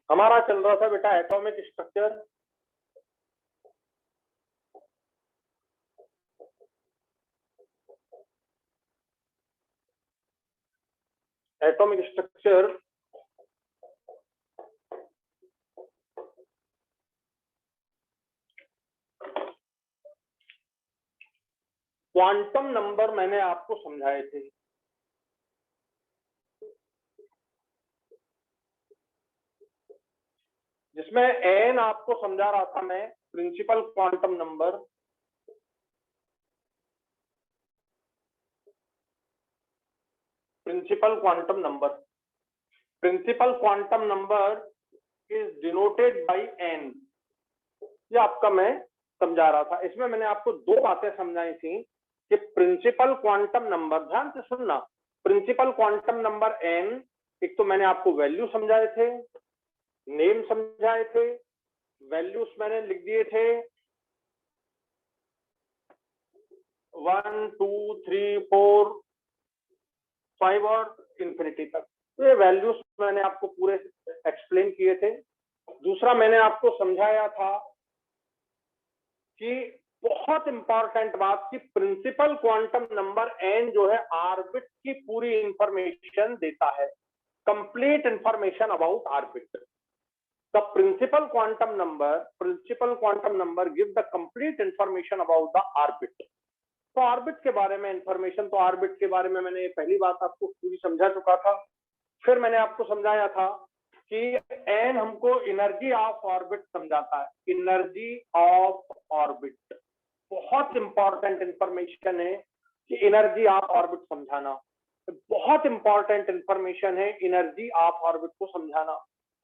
हमारा चल रहा था बेटा atomic structure. Atomic structure quantum number मैंने आपको समझाए थे। जिसमें एन आपको समझा रहा था मैं, principal quantum number. Principal quantum number, principal quantum number is denoted by n. ये आपका मैं समझा रहा था। इसमें मैंने आपको दो बातें समझाई थी कि प्रिंसिपल क्वांटम नंबर, ध्यान से सुनना, प्रिंसिपल क्वांटम नंबर एन, एक तो मैंने आपको वैल्यू समझाए थे, नेम समझाए थे, वैल्यूज मैंने लिख दिए थे 1 2 3 4 5 और इंफिनिटी तक। तो ये वैल्यूज मैंने आपको पूरे एक्सप्लेन किए थे। दूसरा मैंने आपको समझाया था कि बहुत इंपॉर्टेंट बात कि प्रिंसिपल क्वांटम नंबर एन जो है ऑर्बिट की पूरी इंफॉर्मेशन देता है, complete information about orbit. The principal quantum number give the complete information about the orbit. तो ऑर्बिट के बारे में इंफॉर्मेशन, तो ऑर्बिट के बारे में मैंने पहली बात आपको पूरी समझा चुका था। फिर मैंने आपको समझाया था कि एन हमको एनर्जी ऑफ ऑर्बिट समझाता है, एनर्जी ऑफ ऑर्बिट। बहुत इंपॉर्टेंट इंफॉर्मेशन है कि एनर्जी ऑफ ऑर्बिट समझाना, बहुत इंपॉर्टेंट इंफॉर्मेशन है एनर्जी ऑफ ऑर्बिट को समझाना।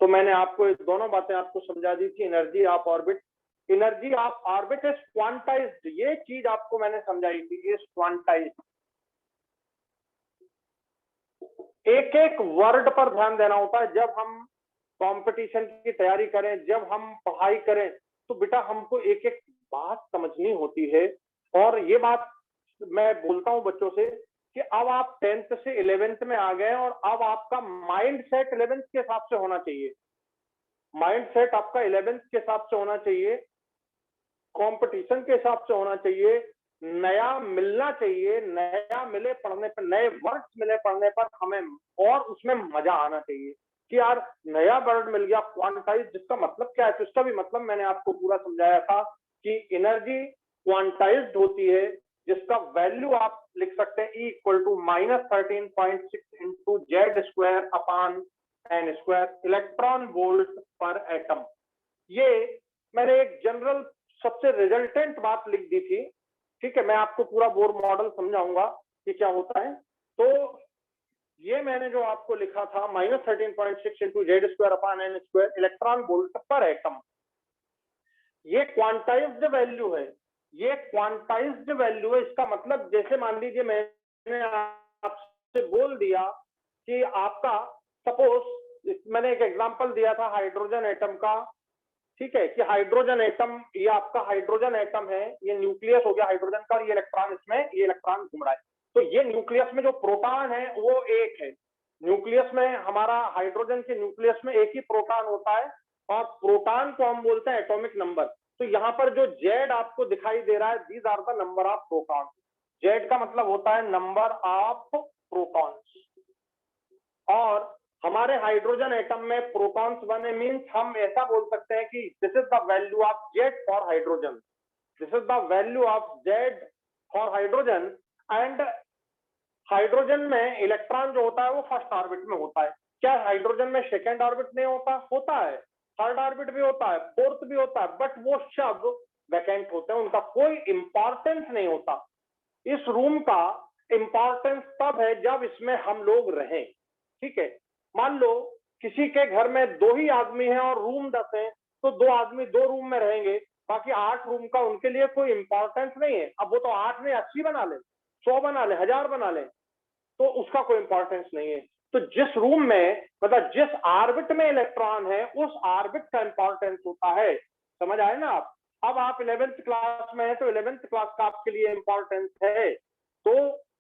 तो मैंने आपको ये दोनों बातें आपको समझा दी थी, energy of orbit, energy of orbit is quantized. ये चीज आपको मैंने समझाई थी, इज क्वांटाइज्ड। एक एक वर्ड पर ध्यान देना होता है। जब हम कंपटीशन की तैयारी करें, जब हम पढ़ाई करें, तो बेटा हमको एक एक बात समझनी होती है। और ये बात मैं बोलता हूं बच्चों से कि अब आप 10th से 11th में आ गए और अब आपका माइंड सेट 11th के हिसाब से होना चाहिए। माइंड सेट आपका 11th के हिसाब से होना चाहिए, कंपटीशन के हिसाब से होना चाहिए, नया मिलना चाहिए। नया मिले पढ़ने पर, नए वर्ड्स मिले पढ़ने पर हमें, और उसमें मजा आना चाहिए कि यार नया वर्ड मिल गया क्वांटाइज, जिसका मतलब क्या है। तो इसका भी मतलब मैंने आपको पूरा समझाया था कि एनर्जी क्वांटाइज्ड होती है, जिसका वैल्यू आप लिख सकते हैं -13.6 into Z square upon n square electron volt per atom. ये मैंने एक जनरल सबसे रिजल्टेंट बात लिख दी थी। ठीक है, मैं आपको पूरा बोर मॉडल समझाऊंगा कि क्या होता है। तो ये मैंने जो आपको लिखा था -13.6 into Z square upon n square electron volt per atom, ये क्वांटाइज्ड वैल्यू है। ये क्वांटाइज्ड वैल्यू है। इसका मतलब जैसे मान लीजिए मैंने आपसे बोल दिया कि आपका, सपोज मैंने एक एग्जांपल दिया था हाइड्रोजन एटम का। ठीक है, कि हाइड्रोजन एटम, ये आपका हाइड्रोजन एटम है, ये न्यूक्लियस हो गया हाइड्रोजन का, और ये इलेक्ट्रॉन, इसमें ये इलेक्ट्रॉन घूम रहा है। तो ये न्यूक्लियस में जो प्रोटॉन है वो एक है। न्यूक्लियस में हमारा, हाइड्रोजन के न्यूक्लियस में एक ही प्रोटॉन होता है, और प्रोटॉन को हम बोलते हैं एटॉमिक नंबर। तो यहाँ पर जो जेड आपको दिखाई दे रहा है, these are the number of proton. Z का मतलब होता है नंबर ऑफ प्रोटॉन्स। और हमारे हाइड्रोजन एटम में प्रोटॉन्स बने, मींस हम ऐसा बोल सकते हैं कि this is the value of Z for hydrogen, this is the value of Z for hydrogen. And hydrogen में इलेक्ट्रॉन जो होता है वो फर्स्ट ऑर्बिट में होता है। क्या हाइड्रोजन में सेकेंड ऑर्बिट नहीं होता? होता है। थर्ड ऑर्बिट भी होता है, फोर्थ भी होता है, बट वो सब वैकेंट होते हैं, उनका कोई इंपॉर्टेंस नहीं होता। इस रूम का इंपॉर्टेंस तब है जब इसमें हम लोग रहें। ठीक है, मान लो किसी के घर में 2 ही आदमी हैं और रूम 10 है, तो 2 आदमी 2 रूम में रहेंगे, बाकी 8 रूम का उनके लिए कोई इंपॉर्टेंस नहीं है। अब वो तो 8 में 80 बना ले, 100 बना ले, 1000 बना ले, तो उसका कोई इंपॉर्टेंस नहीं है। तो जिस रूम में, मतलब जिस ऑर्बिट में इलेक्ट्रॉन है, उस ऑर्बिट का इंपॉर्टेंस होता है। समझ आए ना आप? अब आप 11th क्लास में है, तो 11th क्लास का आपके लिए इंपॉर्टेंस है। तो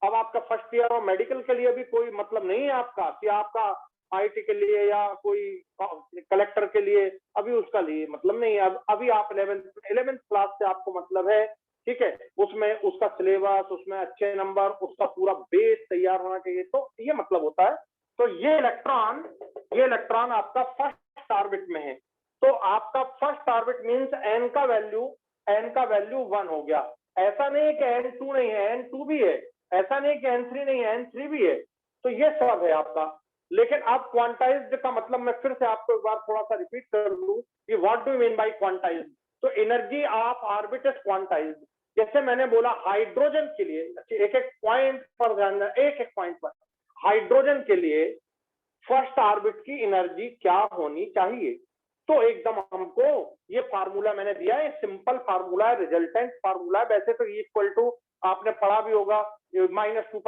अब आपका फर्स्ट ईयर और मेडिकल के लिए भी कोई मतलब नहीं है आपका कि आपका आईटी के लिए या कोई कलेक्टर के लिए, अभी उसका लिए मतलब नहीं है। अब अभी आप 11th क्लास से आपको मतलब है, ठीक है, उसमें उसका सिलेबस, उसमें अच्छे नंबर, उसका पूरा बेस तैयार होना चाहिए, तो ये मतलब होता है। तो ये इलेक्ट्रॉन आपका फर्स्ट ऑर्बिट में है। तो आपका फर्स्ट ऑर्बिट मींस एन का वैल्यू 1 हो गया। ऐसा नहीं है कि N2 नहीं है, N2 भी है। ऐसा नहीं कि N3 नहीं है, N3 भी है। तो ये सब है आपका। लेकिन आप क्वांटाइज्ड का मतलब मैं फिर से आपको एक बार थोड़ा सा रिपीट कर दूं कि what do you mean by quantized. तो energy of orbit is quantized. जैसे मैंने बोला हाइड्रोजन के लिए, एक एक पॉइंट पर ध्यान देना, एक एक पॉइंट पर। हाइड्रोजन के लिए फर्स्ट ऑर्बिट की एनर्जी क्या होनी चाहिए, तो एकदम हमको ये फार्मूला मैंने दिया है, सिंपल फार्मूला है, रिजल्टेंट फार्मूला है। वैसे तो इक्वल टू आपने पढ़ा भी होगा, -2π² e⁴m × z²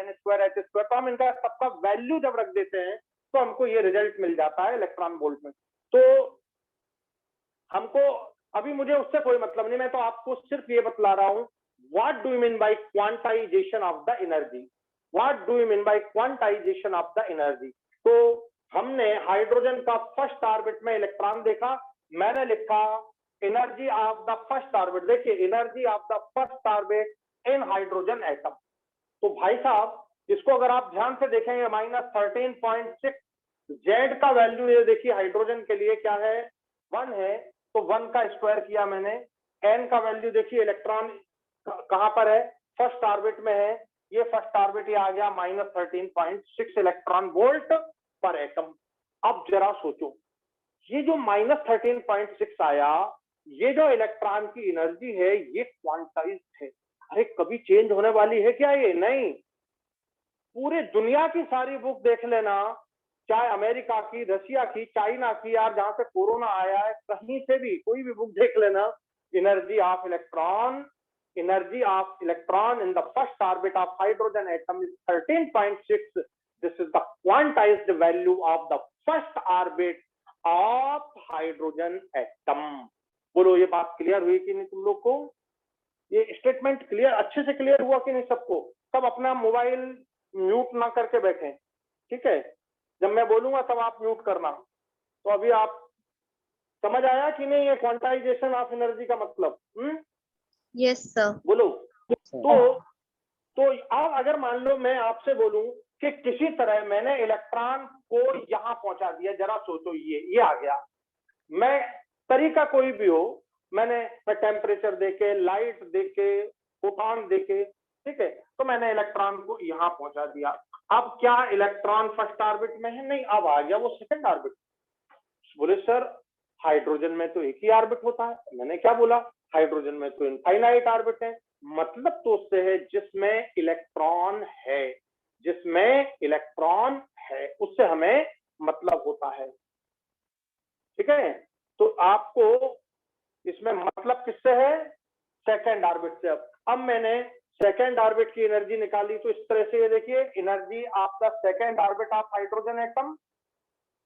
n² तो हम इनका सबका वैल्यू जब रख देते हैं तो हमको ये रिजल्ट मिल जाता है इलेक्ट्रॉन वोल्ट में। तो हमको अभी मुझे उससे कोई मतलब नहीं, मैं तो आपको सिर्फ ये बतला रहा हूं what do you mean bye quantization of the energy, what do you mean bye quantization of the energy. तो हमने हाइड्रोजन का फर्स्ट ऑर्बिट में इलेक्ट्रॉन देखा, मैंने लिखा energy of the first orbit. देखिए energy of the first orbit in hydrogen atom. तो भाई साहब इसको अगर आप ध्यान से देखेंगे -13.6 जेड का वैल्यू, ये देखिए हाइड्रोजन के लिए क्या है, 1 है, तो 1 का स्क्वायर किया मैंने। एन का वैल्यू देखिए, इलेक्ट्रॉन कहां पर है, फर्स्ट ऑर्बिट में है, ये फर्स्ट ऑर्बिट ये आ गया -13.6 इलेक्ट्रॉन वोल्ट पर एटम। अब जरा सोचो, ये जो -13.6 आया, ये जो इलेक्ट्रॉन की एनर्जी है ये क्वांटाइज्ड है। अरे कभी चेंज होने वाली है क्या ये? नहीं। पूरी दुनिया की सारी बुक देख लेना, चाहे अमेरिका की, रशिया की, चाइना की, यार जहां से कोरोना आया है, कहीं से भी कोई भी बुक देख लेना, energy of electron in the first orbit of hydrogen atom is 13.6। This is the quantized value of the first orbit of hydrogen atom. बोलो ये बात क्लियर हुई कि नहीं तुम लोग को? ये स्टेटमेंट क्लियर, अच्छे से क्लियर हुआ कि नहीं सबको? सब अपना मोबाइल म्यूट ना करके बैठे, ठीक है? जब मैं बोलूंगा तब आप म्यूट करना। तो अभी आप समझ आया कि नहीं ये क्वांटाइजेशन ऑफ एनर्जी का मतलब? Yes sir. बोलो। तो अब अगर मान लो मैं आपसे बोलूं कि किसी तरह मैंने इलेक्ट्रॉन को यहां पहुंचा दिया, जरा सोचो, ये आ गया, मैं तरीका कोई भी हो, मैं टेम्परेचर देके, लाइट देके, फोटॉन देके, ठीक है, तो मैंने इलेक्ट्रॉन को यहां पहुंचा दिया। अब क्या इलेक्ट्रॉन फर्स्ट ऑर्बिट में है? नहीं, अब आ गया वो सेकंड ऑर्बिट। बोले सर हाइड्रोजन में तो एक ही ऑर्बिट होता है। मैंने क्या बोला? हाइड्रोजन में तो इनफाइनाइट ऑर्बिट है। मतलब तो उससे है जिसमें इलेक्ट्रॉन है, जिसमें इलेक्ट्रॉन है उससे हमें मतलब होता है, ठीक है? तो आपको इसमें मतलब किससे है? सेकंड ऑर्बिट से। अब मैंने सेकंड ऑर्बिट की एनर्जी निकाली, तो इस तरह से ये देखिए एनर्जी आपका second orbit of hydrogen atom.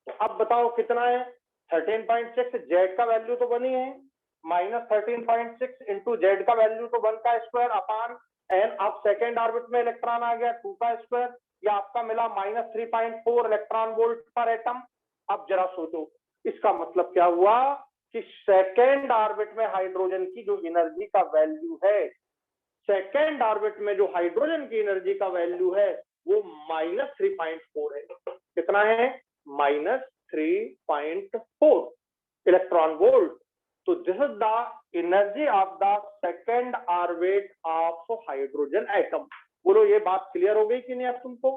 तो अब बताओ कितना है? 13.6। जेड का वैल्यू तो 1 ही है, -13.6 इंटू जेड का वैल्यू तो 1 का स्क्वायर अपान एन। अब सेकंड ऑर्बिट में इलेक्ट्रॉन आ गया 2 का स्क्वायर, या आपका मिला -3.4 इलेक्ट्रॉन वोल्ट पर एटम। अब जरा सोचो इसका मतलब क्या हुआ कि सेकेंड ऑर्बिट में हाइड्रोजन की जो एनर्जी का वैल्यू है, सेकेंड ऑर्बिट में जो हाइड्रोजन की एनर्जी का वैल्यू है वो -3.4 है। कितना है? -3.4 इलेक्ट्रॉन वोल्ट। तो this is the energy of the second orbit of hydrogen atom. बोलो ये बात क्लियर हो गई कि नहीं अब तुमको?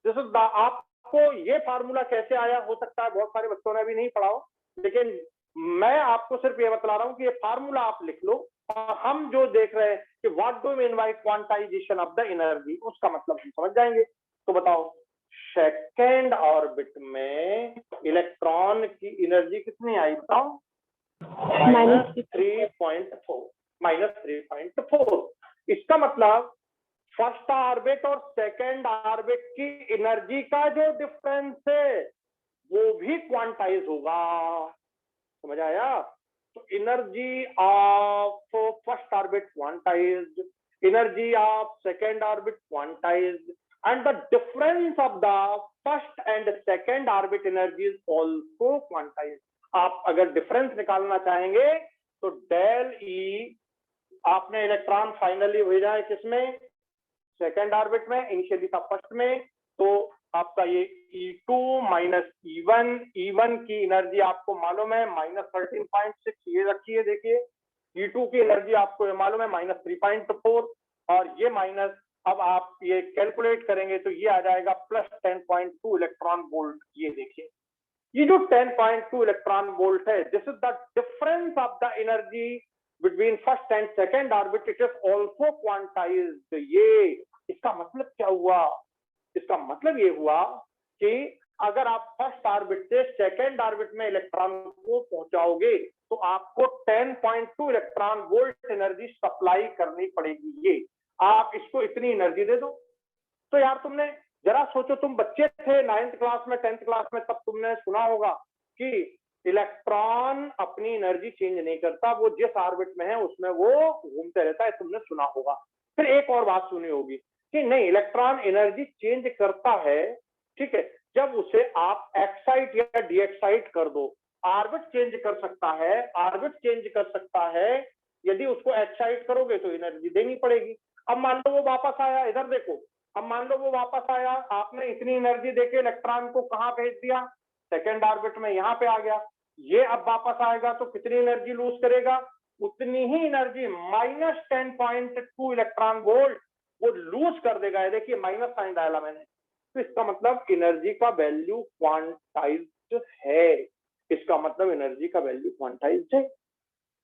दिस इज द, आपको ये फार्मूला कैसे आया, हो सकता है बहुत सारे बच्चों ने भी नहीं पढ़ा हो, लेकिन मैं आपको सिर्फ ये बता रहा हूं कि ये फार्मूला आप लिख लो, और हम जो देख रहे हैं कि what do mean by quantization of the energy, उसका मतलब हम समझ जाएंगे। तो बताओ सेकेंड ऑर्बिट में इलेक्ट्रॉन की एनर्जी कितनी आई बताओ? -3.4। इसका मतलब फर्स्ट ऑर्बिट और सेकेंड ऑर्बिट की एनर्जी का जो डिफरेंस है वो भी क्वांटाइज होगा। समझ आया? तो energy of first orbit quantized, energy of second orbit quantized, and the difference of the first and second orbit energy is also quantized. आप अगर डिफरेंस निकालना चाहेंगे तो डेल ई, आपने इलेक्ट्रॉन फाइनली भेजा है किसमें, सेकेंड ऑर्बिट में, इनिशियली था फर्स्ट में, तो आपका ये E2 माइनस E1 की एनर्जी आपको मालूम है -13.6, ये रखिए, देखिए E2 की एनर्जी आपको ये मालूम है -3.4, और ये माइनस, अब आप ये कैलकुलेट करेंगे तो ये आ जाएगा +10.2 इलेक्ट्रॉन वोल्ट। ये देखिए ये जो 10.2 इलेक्ट्रॉन वोल्ट है, this is the difference of the energy between first and second orbit, it is also quantized. ये इसका मतलब क्या हुआ, इसका मतलब ये हुआ कि अगर आप फर्स्ट ऑर्बिट से सेकेंड ऑर्बिट में इलेक्ट्रॉन को पहुंचाओगे तो आपको 10.2 इलेक्ट्रॉन वोल्ट एनर्जी सप्लाई करनी पड़ेगी। ये आप इसको इतनी एनर्जी दे दो। तो यार तुमने जरा सोचो, तुम बच्चे थे 9th क्लास में 10th क्लास में, तब तुमने सुना होगा कि इलेक्ट्रॉन अपनी एनर्जी चेंज नहीं करता, वो जिस ऑर्बिट में है उसमें वो घूमते रहता है, तुमने सुना होगा। फिर एक और बात सुनी होगी कि नहीं, इलेक्ट्रॉन एनर्जी चेंज करता है, ठीक है, जब उसे आप एक्साइट या डीएक्साइट कर दो। ऑर्बिट चेंज कर सकता है, ऑर्बिट चेंज कर सकता है, यदि उसको एक्साइट करोगे तो एनर्जी देनी पड़ेगी। अब मान लो वो वापस आया, इधर देखो, अब मान लो वो वापस आया, आपने इतनी एनर्जी देके इलेक्ट्रॉन को कहां भेज दिया, सेकेंड ऑर्बिट में, यहां पे आ गया। ये अब वापस आएगा तो कितनी एनर्जी लूज करेगा, उतनी ही एनर्जी -10.2 इलेक्ट्रॉन वोल्ट वो लूज कर देगा। ये देखिए माइनस साइन डाला मैंने, तो इसका मतलब एनर्जी का वैल्यू क्वांटाइज्ड है। इसका मतलब एनर्जी का वैल्यू क्वांटाइज्ड है।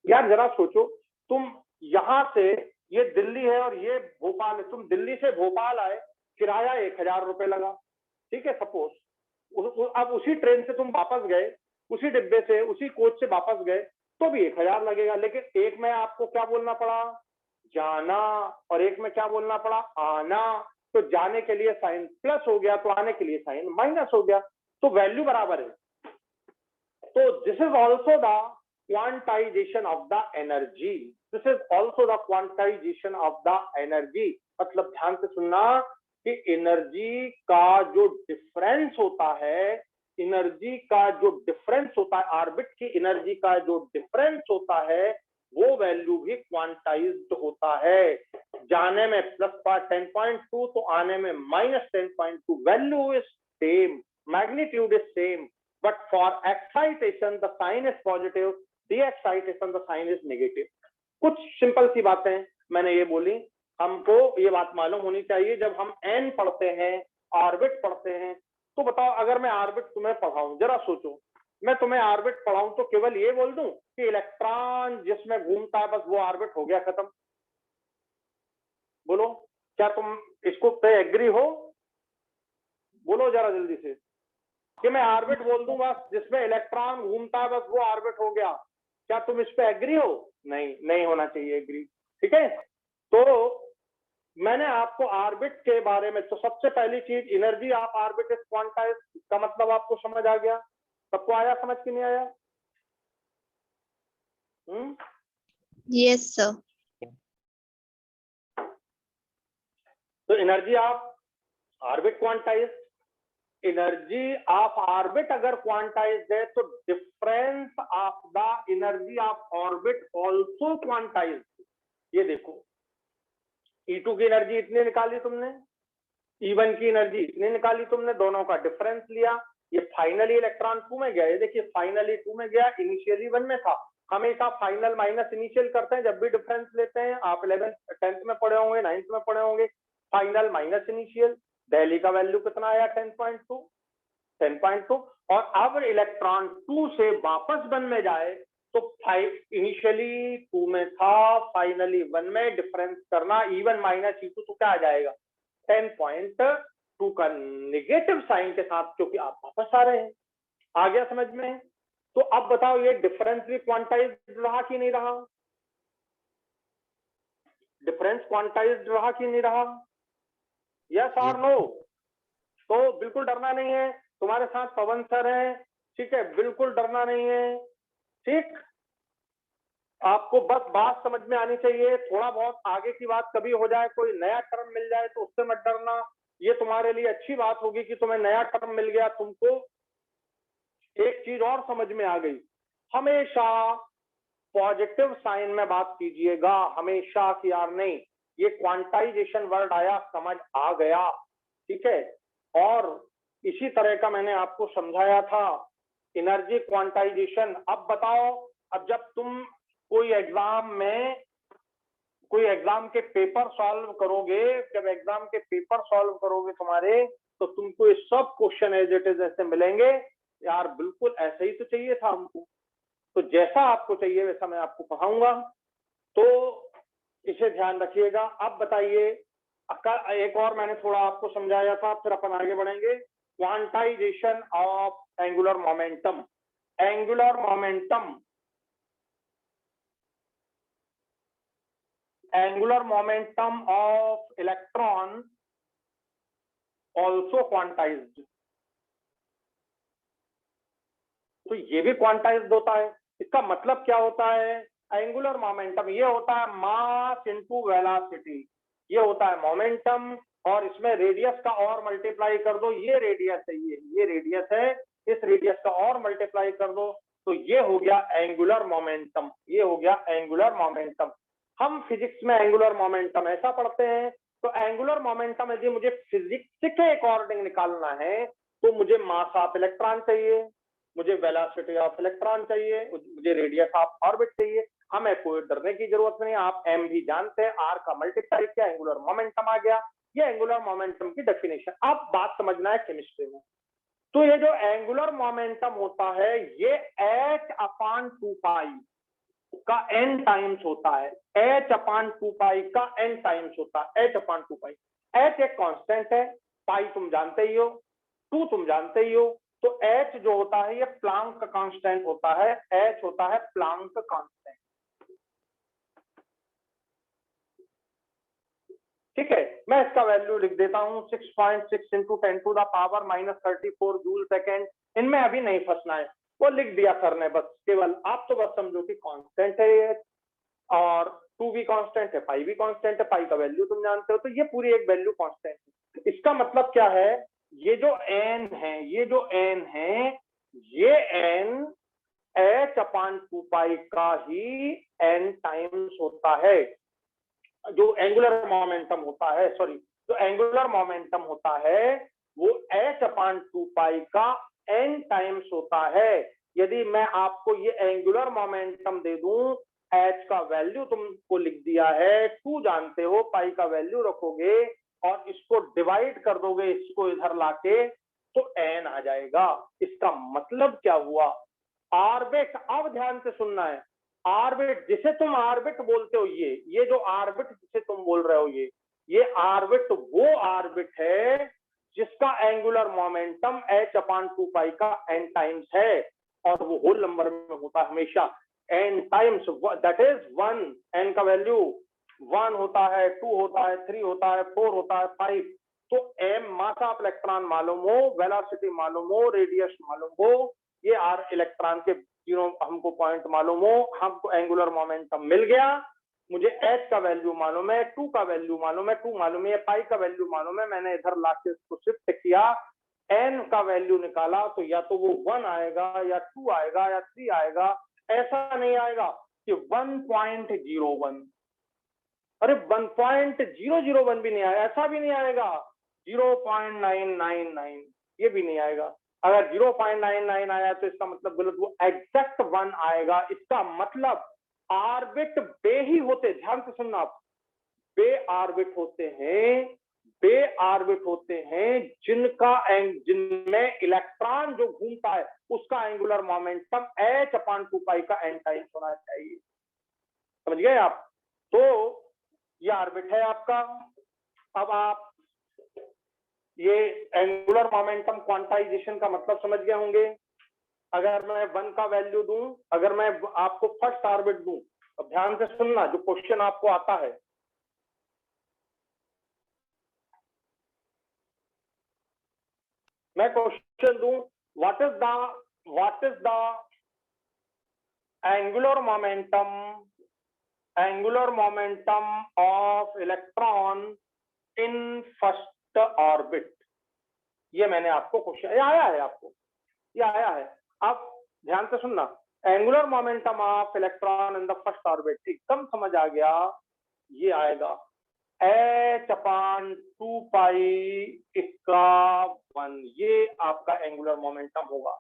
यार जरा सोचो, तुम यहां से, ये दिल्ली है और ये भोपाल है, तुम दिल्ली से भोपाल आए, किराया 1000 रुपए लगा, ठीक है सपोज। अब उसी ट्रेन से तुम वापस गए, उसी डिब्बे से, उसी कोच से वापस गए, तो भी 1000 लगेगा। लेकिन एक में आपको क्या बोलना पड़ा, जाना, और एक में क्या बोलना पड़ा, आना। तो जाने के लिए साइन प्लस हो गया, तो आने के लिए साइन माइनस हो गया, तो वैल्यू बराबर है। तो this is also the quantization of the energy, this is also the quantization of the energy. मतलब ध्यान से सुनना कि एनर्जी का जो डिफरेंस होता है, एनर्जी का जो डिफरेंस होता है, ऑर्बिट की एनर्जी का जो डिफरेंस होता है, वो वैल्यू भी क्वांटाइज्ड होता है। जाने में +10.2 तो आने में -10.2, value is same, magnitude is same, but for excitation the sign is positive, de-excitation the sign is negative। कुछ सिंपल सी बातें मैंने ये बोली, हमको ये बात मालूम होनी चाहिए। जब हम एन पढ़ते हैं, ऑर्बिट पढ़ते हैं, तो बताओ अगर मैं ऑर्बिट तुम्हें पढ़ाऊं, जरा सोचो, मैं तुम्हें ऑर्बिट पढ़ाऊं तो केवल ये बोल दूं कि इलेक्ट्रॉन जिसमें घूमता है बस वो ऑर्बिट हो गया, खत्म। बोलो क्या तुम इसको पे एग्री हो, बोलो जरा जल्दी से, कि मैं ऑर्बिट बोल दूं बस जिसमें इलेक्ट्रॉन घूमता है बस वो ऑर्बिट हो गया। क्या तुम इस पे एग्री हो? नहीं, नहीं होना चाहिए एग्री, ठीक है। तो मैंने आपको ऑर्बिट के बारे में, तो सबसे पहली चीज energy of orbit is quantized, इसका मतलब आपको समझ आ गया, सबको आया समझ कि नहीं आया? Yes, sir. तो energy of orbit quantized, energy of orbit अगर क्वांटाइज्ड है तो difference of the energy of orbit also quantized. ये देखो E2 की एनर्जी इतनी निकाली तुमने, E1 की एनर्जी इतनी निकाली तुमने, दोनों का डिफरेंस लिया, ये फाइनली इलेक्ट्रॉन 2 में गया, ये देखिए फाइनली 2 में गया, इनिशियली 1 में था। हमेशा फाइनल माइनस इनिशियल करते हैं जब भी डिफरेंस लेते हैं, आप 11th 10th में पढ़े होंगे, 9th में पढ़े होंगे, फाइनल माइनस इनिशियल। दिल्ली का वैल्यू कितना आया, 10.2, और अब इलेक्ट्रॉन 2 से वापस 1 में जाए तो इनिशियली 2 में था, फाइनली 1 में, डिफरेंस करना E1 माइनस E2 तो क्या आ जाएगा, 10.2 का नेगेटिव साइन के साथ, क्योंकि आप वापस आ रहे हैं। आ गया समझ में? तो अब बताओ ये डिफरेंस भी क्वांटाइज्ड रहा कि नहीं रहा, डिफरेंस क्वांटाइज्ड रहा कि नहीं रहा, यस और नो? तो बिल्कुल डरना नहीं है, तुम्हारे साथ पवन सर है, ठीक है, बिल्कुल डरना नहीं है, ठीक। आपको बस बात समझ में आनी चाहिए, थोड़ा बहुत आगे की बात कभी हो जाए, कोई नया टर्म मिल जाए तो उससे मत डरना, ये तुम्हारे लिए अच्छी बात होगी कि तुम्हें नया टर्म मिल गया, तुमको एक चीज और समझ में आ गई। हमेशा पॉजिटिव साइन में बात कीजिएगा, हमेशा कि यार नहीं ये क्वांटाइजेशन वर्ड आया, समझ आ गया, ठीक है। और इसी तरह का मैंने आपको समझाया था एनर्जी क्वांटाइजेशन। अब बताओ, अब जब तुम कोई एग्जाम के पेपर सॉल्व करोगे, जब एग्जाम के पेपर सॉल्व करोगे तुम्हारे, तो तुमको ये सब क्वेश्चन एज इट इज ऐसे मिलेंगे, यार बिल्कुल ऐसे ही तो चाहिए था हमको। तो जैसा आपको चाहिए वैसा मैं आपको पढ़ाऊंगा, तो इसे ध्यान रखिएगा। अब बताइए, एक और मैंने थोड़ा आपको समझाया था, फिर अपन आगे बढ़ेंगे। Quantization of angular momentum. Angular momentum of electron also quantized. तो ये भी क्वांटाइज्ड होता है। इसका मतलब क्या होता है? एंगुलर मोमेंटम ये होता है मास इनटू वेलोसिटी, ये होता है मोमेंटम, और इसमें रेडियस का और मल्टीप्लाई कर दो, ये रेडियस है, ये रेडियस है, इस रेडियस का और मल्टीप्लाई कर दो, तो ये हो गया एंगुलर मोमेंटम, ये हो गया एंगुलर मोमेंटम। हम फिजिक्स में एंगुलर मोमेंटम ऐसा पढ़ते हैं। तो एंगुलर मोमेंटम यदि मुझे फिजिक्स के अकॉर्डिंग निकालना है, तो मुझे मास ऑफ इलेक्ट्रॉन चाहिए, मुझे वेलोसिटी ऑफ इलेक्ट्रॉन चाहिए, मुझे रेडियस ऑफ ऑर्बिट चाहिए। हमें कोई डरने की जरूरत नहीं, आप एम भी जानते हैं, आर का मल्टीप्लाई किया, एंगुलर मोमेंटम आ गया। ये एंगुलर मोमेंटम की डेफिनेशन। अब बात समझना है केमिस्ट्री में। तो ये जो एंगुलर मोमेंटम होता है, ये h/2π का n टाइम्स होता है, h/2π का n टाइम्स होता है, h/2π। h एक कांस्टेंट है, पाई तुम जानते ही हो, 2 तुम जानते ही हो। तो h जो होता है ये प्लांक का कांस्टेंट होता है, h होता है प्लांक कांस्टेंट, ठीक है। मैं इसका वैल्यू लिख देता हूं, 6.6 इंटू 10⁻⁻34 जूल सेकेंड। इनमें अभी नहीं फंसना है, वो लिख दिया सर ने, बस केवल आप तो बस समझो कि कांस्टेंट है ये, और 2 भी कांस्टेंट है, पाई भी कांस्टेंट है, पाई का वैल्यू तुम जानते हो, तो ये पूरी एक वैल्यू कांस्टेंट है। इसका मतलब क्या है? ये जो n है, ये जो n है, ये n h/2π का ही n टाइम्स होता है। जो एंगुलर मोमेंटम होता है, सॉरी, जो एंगुलर मोमेंटम होता है वो h/2π का n टाइम्स होता है। यदि मैं आपको ये एंगुलर मोमेंटम दे दूं, h का वैल्यू तुमको लिख दिया है, 2 जानते हो, पाई का वैल्यू रखोगे और इसको डिवाइड कर दोगे, इसको इधर लाके, तो n आ जाएगा। इसका मतलब क्या हुआ? ऑर्बिट, अब ध्यान से सुनना है, ऑर्बिट जिसे तुम ऑर्बिट बोलते हो, ये जो ऑर्बिट जिसे तुम बोल रहे हो, ये ऑर्बिट वो ऑर्बिट है जिसका एंगुलर मोमेंटम h/2π का n टाइम्स है, और वो होल नंबर में होता है हमेशा n times, that is 1। n का वैल्यू 1 होता है, 2 होता है, 3 होता है, 4 होता है, 5। तो m मास ऑफ इलेक्ट्रॉन मालूम हो, वेलोसिटी मालूम हो, रेडियस मालूम हो, ये आर इलेक्ट्रॉन के तीनों हमको पॉइंट मालूम हो, हमको एंगुलर मोमेंटम मिल गया, मुझे h का वैल्यू मालूम है, 2 का वैल्यू मालूम है, 2 मालूम है, पाई का वैल्यू मालूम है, मैंने इधर लाके इसको शिफ्ट किया, n का वैल्यू निकाला, तो या तो वो 1 आएगा, या 2 आएगा, या 3 आएगा। ऐसा नहीं आएगा कि 1.01, अरे 1.001 भी नहीं आएगा, ऐसा भी नहीं आएगा, 0.999 ये भी नहीं आएगा। अगर 0.99 आया तो इसका मतलब गलत, वो एग्जैक्ट 1 आएगा। इसका मतलब ऑर्बिट बे ही होते, ध्यान से सुनना आप, बे ऑर्बिट होते हैं, बे ऑर्बिट होते हैं जिनमें इलेक्ट्रॉन जो घूमता है उसका एंगुलर मोमेंटम h/2π का n टाइम्स होना चाहिए। समझ गए आप? तो ये ऑर्बिट है आपका। अब आप ये एंगुलर मोमेंटम क्वांटाइजेशन का मतलब समझ गए होंगे। अगर मैं 1 का वैल्यू दूं, अगर मैं आपको फर्स्ट ऑर्बिट दूं, अब ध्यान से सुनना जो क्वेश्चन आपको आता है, मैं क्वेश्चन दूं, what is the angular momentum of electron in first orbit, ये मैंने आपको क्वेश्चन आया है, आपको ये आया है। अब ध्यान से सुनना, angular momentum of electron in the first orbit, एकदम समझ आ गया, ये आएगा h/2π इसका 1, ये आपका एंगुलर मोमेंटम होगा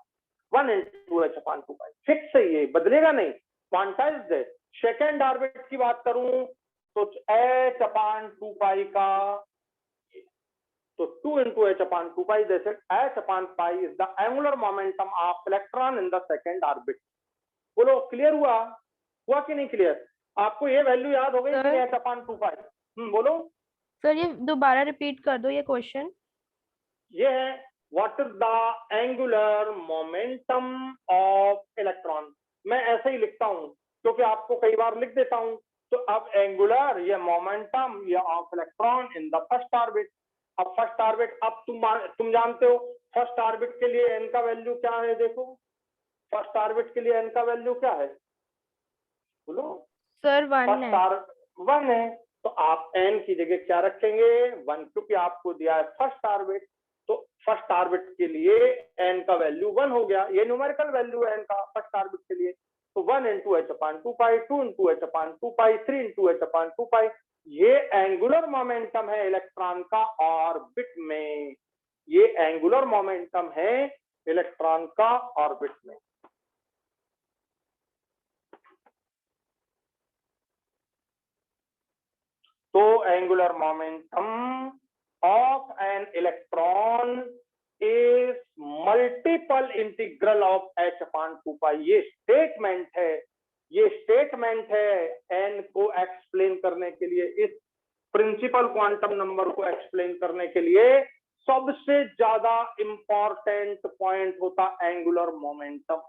1 × h/2π, फिक्स है, ये बदलेगा नहीं, क्वांटाइज्ड है। सेकेंड ऑर्बिट की बात करूं तो h/2π का, तो 2 × h/2π, जैसे h/π is the angular momentum of electron in the second orbit. बोलो क्लियर हुआ कि नहीं क्लियर? आपको ये वैल्यू याद हो गई कि h/2π? बोलो सर, ये दोबारा रिपीट कर दो ये क्वेश्चन। ये है what is the angular momentum of electron. मैं ऐसे ही लिखता हूं क्योंकि आपको कई बार लिख देता हूं। तो अब एंगुलर या मोमेंटम या of electron in the first orbit. अब फर्स्ट ऑर्बिट, अब तुम जानते हो फर्स्ट ऑर्बिट के लिए एन का वैल्यू क्या है। देखो फर्स्ट ऑर्बिट के लिए एन का वैल्यू क्या है, बोलो सर 1 है। 1 है, तो आप एन की जगह क्या रखेंगे 1, क्योंकि आपको दिया है फर्स्ट ऑर्बिट। तो फर्स्ट ऑर्बिट के लिए एन का वैल्यू 1 हो गया, ये न्यूमेरिकल वैल्यू है एन का फर्स्ट ऑर्बिट के लिए। तो 1 × h/2π, 2 × h/2π, 3 × h/2π, ये एंगुलर मोमेंटम है इलेक्ट्रॉन का ऑर्बिट में, ये एंगुलर मोमेंटम है इलेक्ट्रॉन का ऑर्बिट में। तो angular momentum of an electron is multiple integral of h/2π। ये स्टेटमेंट है एन को एक्सप्लेन करने के लिए, इस प्रिंसिपल क्वांटम नंबर को एक्सप्लेन करने के लिए सबसे ज्यादा इंपॉर्टेंट पॉइंट होता एंगुलर मोमेंटम।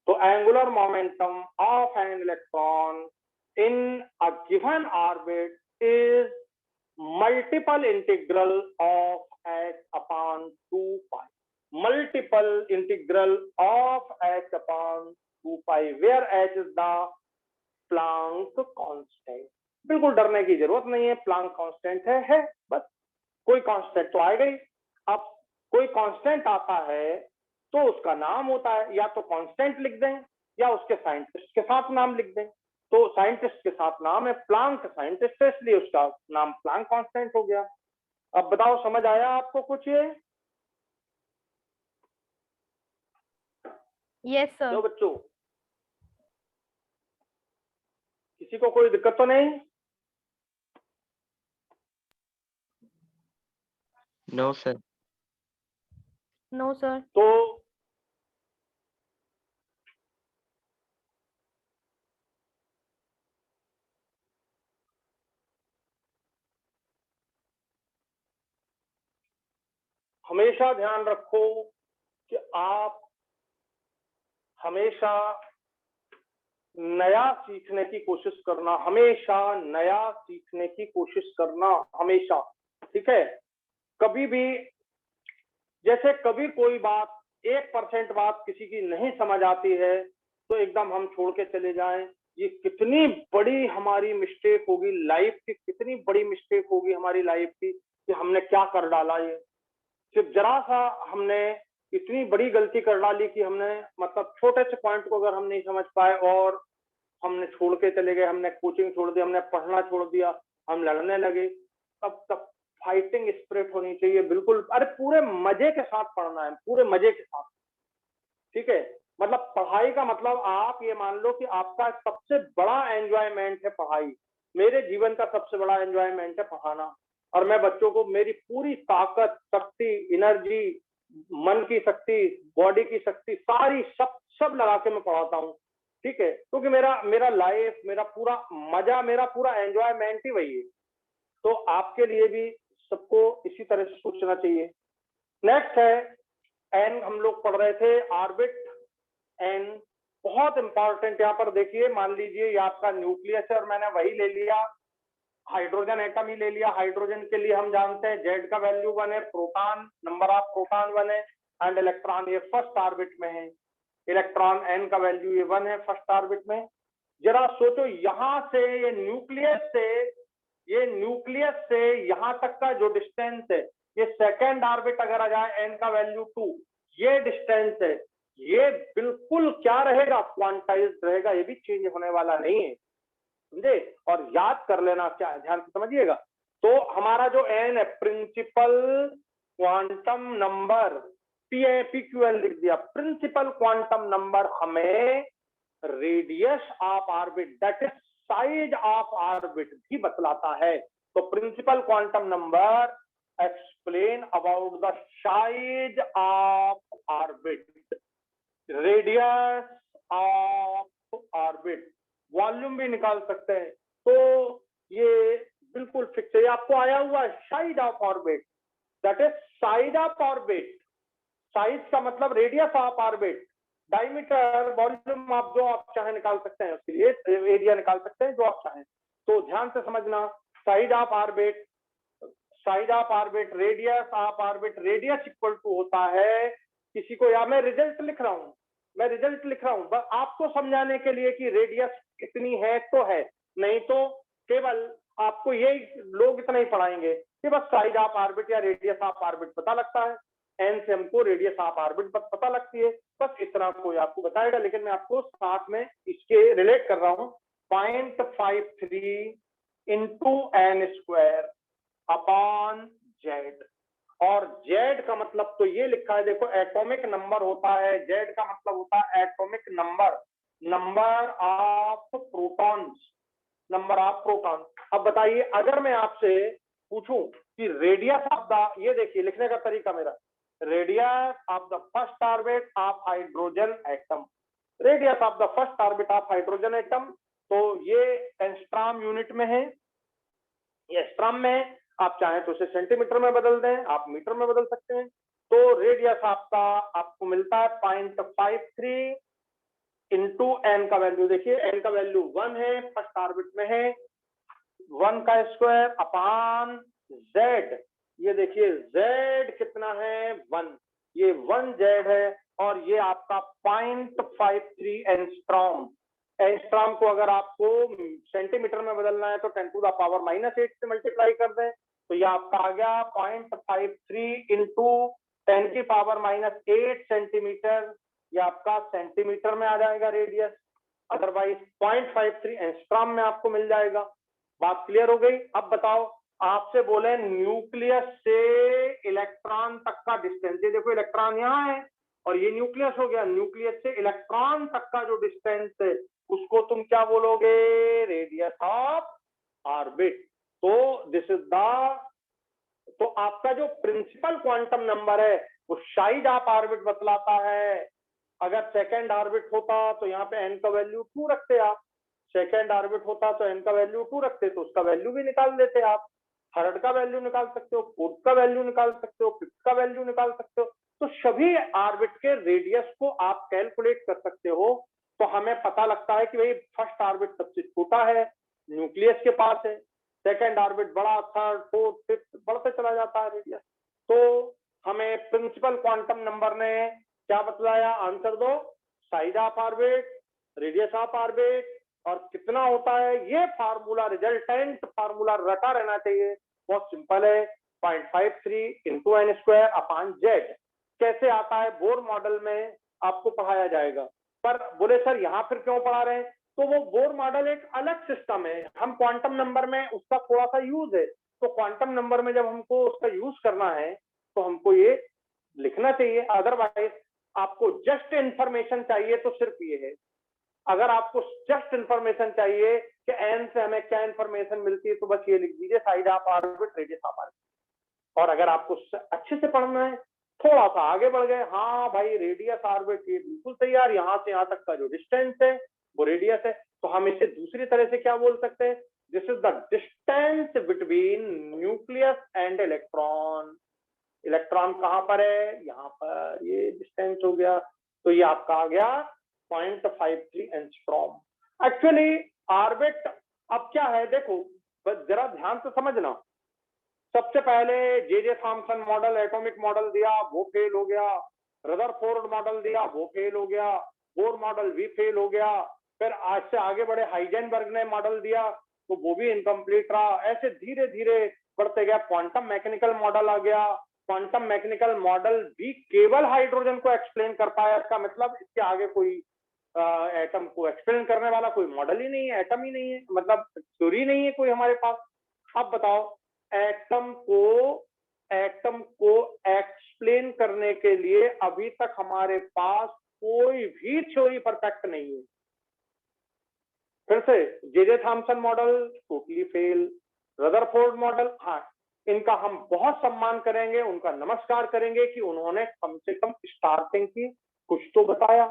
तो angular momentum of an electron in a given orbit is multiple integral of h/2π, multiple integral of h/2π, where h is the Planck constant। बिल्कुल डरने की जरूरत नहीं है, प्लांक कांस्टेंट है बस, कोई कांस्टेंट तो आएगा ही। अब कोई कांस्टेंट आता है तो उसका नाम होता है, या तो कांस्टेंट लिख दें या उसके साइंटिस्ट के साथ नाम लिख दें। तो साइंटिस्ट के साथ नाम है प्लांक, साइंटिस्ट है इसलिए उसका नाम प्लांक कांस्टेंट हो गया। अब बताओ समझ आया आपको कुछ ये? Yes sir. जो बच्चों किसी को कोई दिक्कत तो नहीं? No sir. No sir. तो हमेशा ध्यान रखो कि आप हमेशा नया सीखने की कोशिश करना, हमेशा नया सीखने की कोशिश करना, हमेशा, ठीक है। कभी भी जैसे कभी कोई बात 1% बात किसी की नहीं समझ आती है तो एकदम हम छोड़ के चले जाएं, ये कितनी बड़ी हमारी मिस्टेक होगी लाइफ की, कितनी बड़ी मिस्टेक होगी हमारी लाइफ की कि हमने क्या कर डाला। ये सिर्फ जरा सा हमने इतनी बड़ी गलती कर डाली कि हमने मतलब छोटे से पॉइंट को अगर हम नहीं समझ पाए और हमने छोड़ के चले गए, हमने कोचिंग छोड़ दी, हमने पढ़ना छोड़ दिया, हम लड़ने लगे। तब फाइटिंग स्पिरिट होनी चाहिए बिल्कुल, अरे पूरे मजे के साथ पढ़ना है, पूरे मजे के साथ, ठीक है। मतलब पढ़ाई का मतलब आप ये मान लो कि आपका सबसे बड़ा एंजॉयमेंट है पढ़ाई। मेरे जीवन का सबसे बड़ा एंजॉयमेंट है पढ़ाना, और मैं बच्चों को मेरी पूरी ताकत, शक्ति, एनर्जी, मन की शक्ति, बॉडी की शक्ति, सारी सब लगा के मैं पढ़ाता हूँ, ठीक है। क्योंकि मेरा लाइफ, मेरा पूरा मजा, मेरा पूरा एंजॉयमेंट ही वही है। तो आपके लिए भी सबको इसी तरह से सोचना चाहिए। नेक्स्ट है एन, हम लोग पढ़ रहे थे ऑर्बिट एन, बहुत इंपॉर्टेंट। यहाँ पर देखिए, मान लीजिए ये आपका न्यूक्लियस है और मैंने वही ले लिया, हाइड्रोजन एटम ही ले लिया। हाइड्रोजन के लिए हम जानते हैं जेड का वैल्यू 1 है, प्रोटॉन, नंबर ऑफ प्रोटॉन 1 है, एंड इलेक्ट्रॉन ये फर्स्ट ऑर्बिट में है। इलेक्ट्रॉन एन का वैल्यू ये 1 है फर्स्ट ऑर्बिट में। जरा सोचो यहां से ये न्यूक्लियस से यहां तक का जो डिस्टेंस है, ये सेकेंड ऑर्बिट अगर आ जाए n का वैल्यू 2, ये डिस्टेंस है, ये बिल्कुल क्या रहेगा, क्वांटाइज्ड रहेगा, ये भी चेंज होने वाला नहीं है, समझे। और याद कर लेना, क्या ध्यान से समझिएगा। तो हमारा जो n है प्रिंसिपल क्वांटम नंबर, PQL लिख दिया, प्रिंसिपल क्वांटम नंबर हमें radius of orbit that is size of orbit भी बतलाता है। तो principal quantum number explain about the size of orbit, radius of orbit, volume भी निकाल सकते हैं। तो ये बिल्कुल फिक्स है, आपको आया हुआ है size of orbit that is size of orbit, size का मतलब radius of orbit, diameter, volume आप जो आप चाहे निकाल सकते हैं, उसके लिए एरिया निकाल सकते हैं जो आप चाहें। तो ध्यान से समझना, size of orbit, size of orbit, radius of orbit, radius equal to होता है किसी को, या मैं रिजल्ट लिख रहा हूं, मैं रिजल्ट लिख रहा हूं बस आपको समझाने के लिए कि रेडियस कितनी है तो है, नहीं तो केवल आपको यही लोग इतना ही पढ़ाएंगे कि बस साइज ऑफ ऑर्बिट या रेडियस ऑफ ऑर्बिट पता लगता है, एन से हमको रेडियस ऑफ ऑर्बिट पता लगती है, बस इतना कोई आपको बताएगा। लेकिन मैं आपको साथ में इसके रिलेट कर रहा हूं, 0.53 into n square upon Z, और जेड का मतलब तो ये लिखा है, देखो एटॉमिक नंबर होता है, जेड का मतलब होता है atomic number, number of protons, number of proton. अब बताइए अगर मैं आपसे पूछूं कि रेडियस ऑफ द, ये देखिए लिखने का तरीका मेरा, radius of the first orbit of hydrogen atom, radius of the first orbit of hydrogen atom, तो ये एंस्ट्रॉम यूनिट में है, ये एंस्ट्रॉम में है, आप चाहें तो उसे सेंटीमीटर में बदल दें, आप मीटर में बदल सकते हैं। तो रेडियस आपका आपको मिलता है 0.53 इंटू एन का वैल्यू, देखिए एन का वैल्यू 1 है, फर्स्ट ऑर्बिट में है, 1 का स्क्वायर अपॉन जेड, ये देखिए जेड कितना है 1, ये 1 जेड है, और ये आपका 0.53 एंस्ट्रॉम, एंस्ट्रॉम को अगर आपको सेंटीमीटर में बदलना है तो 10⁻⁻8 से मल्टीप्लाई कर दें, तो ये आपका आ गया 0.53 इंटू 10⁻⁸ सेंटीमीटर, ये आपका सेंटीमीटर में आ जाएगा रेडियस, अदरवाइज 0.53 एंस्ट्रॉम में आपको मिल जाएगा। बात क्लियर हो गई। अब बताओ, आपसे बोले न्यूक्लियस से इलेक्ट्रॉन तक का डिस्टेंस, ये देखो इलेक्ट्रॉन यहाँ है और ये न्यूक्लियस हो गया, न्यूक्लियस से इलेक्ट्रॉन तक का जो डिस्टेंस है उसको तुम क्या बोलोगे, रेडियस ऑफ ऑर्बिट। तो दिस इज द, तो आपका जो प्रिंसिपल क्वांटम नंबर है वो साइज ऑफ ऑर्बिट बतलाता है। अगर सेकेंड ऑर्बिट होता तो यहाँ पे एन का वैल्यू 2 रखते आप, सेकेंड ऑर्बिट होता तो एन का वैल्यू 2 रखते तो उसका वैल्यू भी निकाल देते आप, थर्ड का वैल्यू निकाल सकते हो, फोर्थ का वैल्यू निकाल सकते हो, फिफ्थ का वैल्यू निकाल सकते हो। तो सभी ऑर्बिट के रेडियस को आप कैलकुलेट कर सकते हो। तो हमें पता लगता है कि भाई फर्स्ट ऑर्बिट सबसे छोटा है, न्यूक्लियस के पास है, सेकेंड ऑर्बिट बड़ा, थर्ड फोर्थ फिफ्थ बढ़ते चला जाता है रेडियस। तो हमें प्रिंसिपल क्वांटम नंबर ने क्या बतलाया, आंसर दो, size of orbit, radius of orbit और कितना होता है, ये फार्मूला रिजल्टेंट फार्मूला रटा रहना चाहिए, बहुत सिंपल है, 0.53 into n square upon Z. कैसे आता है बोर मॉडल में आपको पढ़ाया जाएगा। पर बोले सर यहाँ फिर क्यों पढ़ा रहे हैं, तो वो बोर मॉडल एक अलग सिस्टम है, हम क्वांटम नंबर में उसका थोड़ा सा यूज है, तो क्वांटम नंबर में जब हमको उसका यूज करना है तो हमको ये लिखना चाहिए। अदरवाइज आपको जस्ट इंफॉर्मेशन चाहिए तो सिर्फ ये है, अगर आपको जस्ट इंफॉर्मेशन चाहिए कि एन से हमें क्या इंफॉर्मेशन मिलती है तो बस ये लिख दीजिए, side of orbit, radius of orbit. और अगर आपको अच्छे से पढ़ना है, थोड़ा सा आगे बढ़ गए, हाँ भाई रेडियस ऑर्बिट ये बिल्कुल सही यार, यहाँ से यहाँ तक का जो डिस्टेंस है वो रेडियस है, तो हम इसे दूसरी तरह से क्या बोल सकते हैं, this is the distance between nucleus and electron. Electron कहाँ पर है, यहाँ पर, ये डिस्टेंस हो गया, तो ये आपका आ गया 0.53 एंस्ट्रॉम। एक्चुअली ऑर्बिट अब क्या है, देखो बस जरा ध्यान से समझना। सबसे पहले J Thomson model, atomic model दिया, वो फेल हो गया, रदरफोर्ड मॉडल दिया, वो फेल हो गया, बोर मॉडल भी फेल हो गया, फिर आज से आगे बढ़े हाइजेनबर्ग ने मॉडल दिया तो वो भी इनकम्प्लीट रहा। ऐसे धीरे धीरे बढ़ते गया क्वांटम मैकेनिकल मॉडल आ गया। क्वांटम मैकेनिकल मॉडल भी केवल हाइड्रोजन को एक्सप्लेन कर पाया, इसका मतलब इसके आगे कोई एटम को एक्सप्लेन करने वाला कोई मॉडल ही नहीं है, एटम ही नहीं है, मतलब थ्योरी नहीं है कोई हमारे पास। अब बताओ, एटम को एक्सप्लेन करने के लिए अभी तक हमारे पास कोई भी थ्योरी परफेक्ट नहीं है। फिर से J Thomson model totally fail, Rutherford model, हाँ इनका हम बहुत सम्मान करेंगे, उनका नमस्कार करेंगे कि उन्होंने कम से कम स्टार्टिंग की कुछ तो बताया।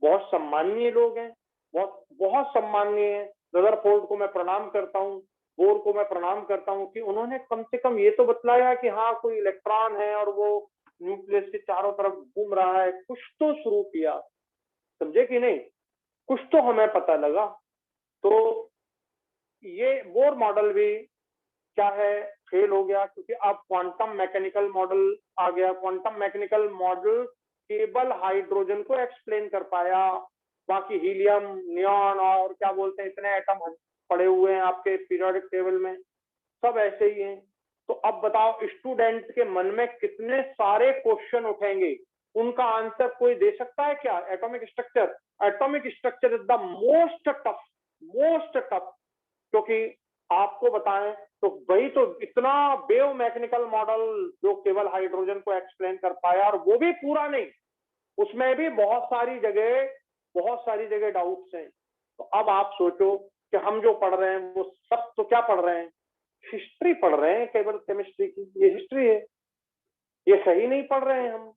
बहुत सम्माननीय लोग हैं, बहुत बहुत सम्माननीय है। रदरफोर्ड को मैं प्रणाम करता हूँ, बोर को मैं प्रणाम करता हूँ कि उन्होंने कम से कम ये तो बतलाया कि हाँ कोई इलेक्ट्रॉन है और वो न्यूक्लियस के चारों तरफ घूम रहा है, कुछ तो शुरू किया, समझे कि नहीं, कुछ तो हमें पता लगा। तो ये बोर मॉडल भी क्या है, फेल हो गया, क्योंकि अब क्वांटम मैकेनिकल मॉडल आ गया। क्वांटम मैकेनिकल मॉडल केवल हाइड्रोजन को एक्सप्लेन कर पाया, बाकी हीलियम, नियॉन और क्या बोलते हैं इतने एटम पड़े हुए हैं आपके पीरियोडिक टेबल में, सब ऐसे ही हैं। तो अब बताओ स्टूडेंट के मन में कितने सारे क्वेश्चन उठेंगे, उनका आंसर कोई दे सकता है क्या? Atomic structure, atomic structure is the most tough, क्योंकि आपको बताएं तो वही तो इतना वेव मैकेनिकल मॉडल जो केवल हाइड्रोजन को एक्सप्लेन कर पाया, और वो भी पूरा नहीं, उसमें भी बहुत सारी जगह डाउट्स हैं। तो अब आप सोचो कि हम जो पढ़ रहे हैं वो सब तो क्या पढ़ रहे हैं, हिस्ट्री पढ़ रहे हैं, केवल केमिस्ट्री की ये हिस्ट्री है, ये सही नहीं पढ़ रहे हैं हम,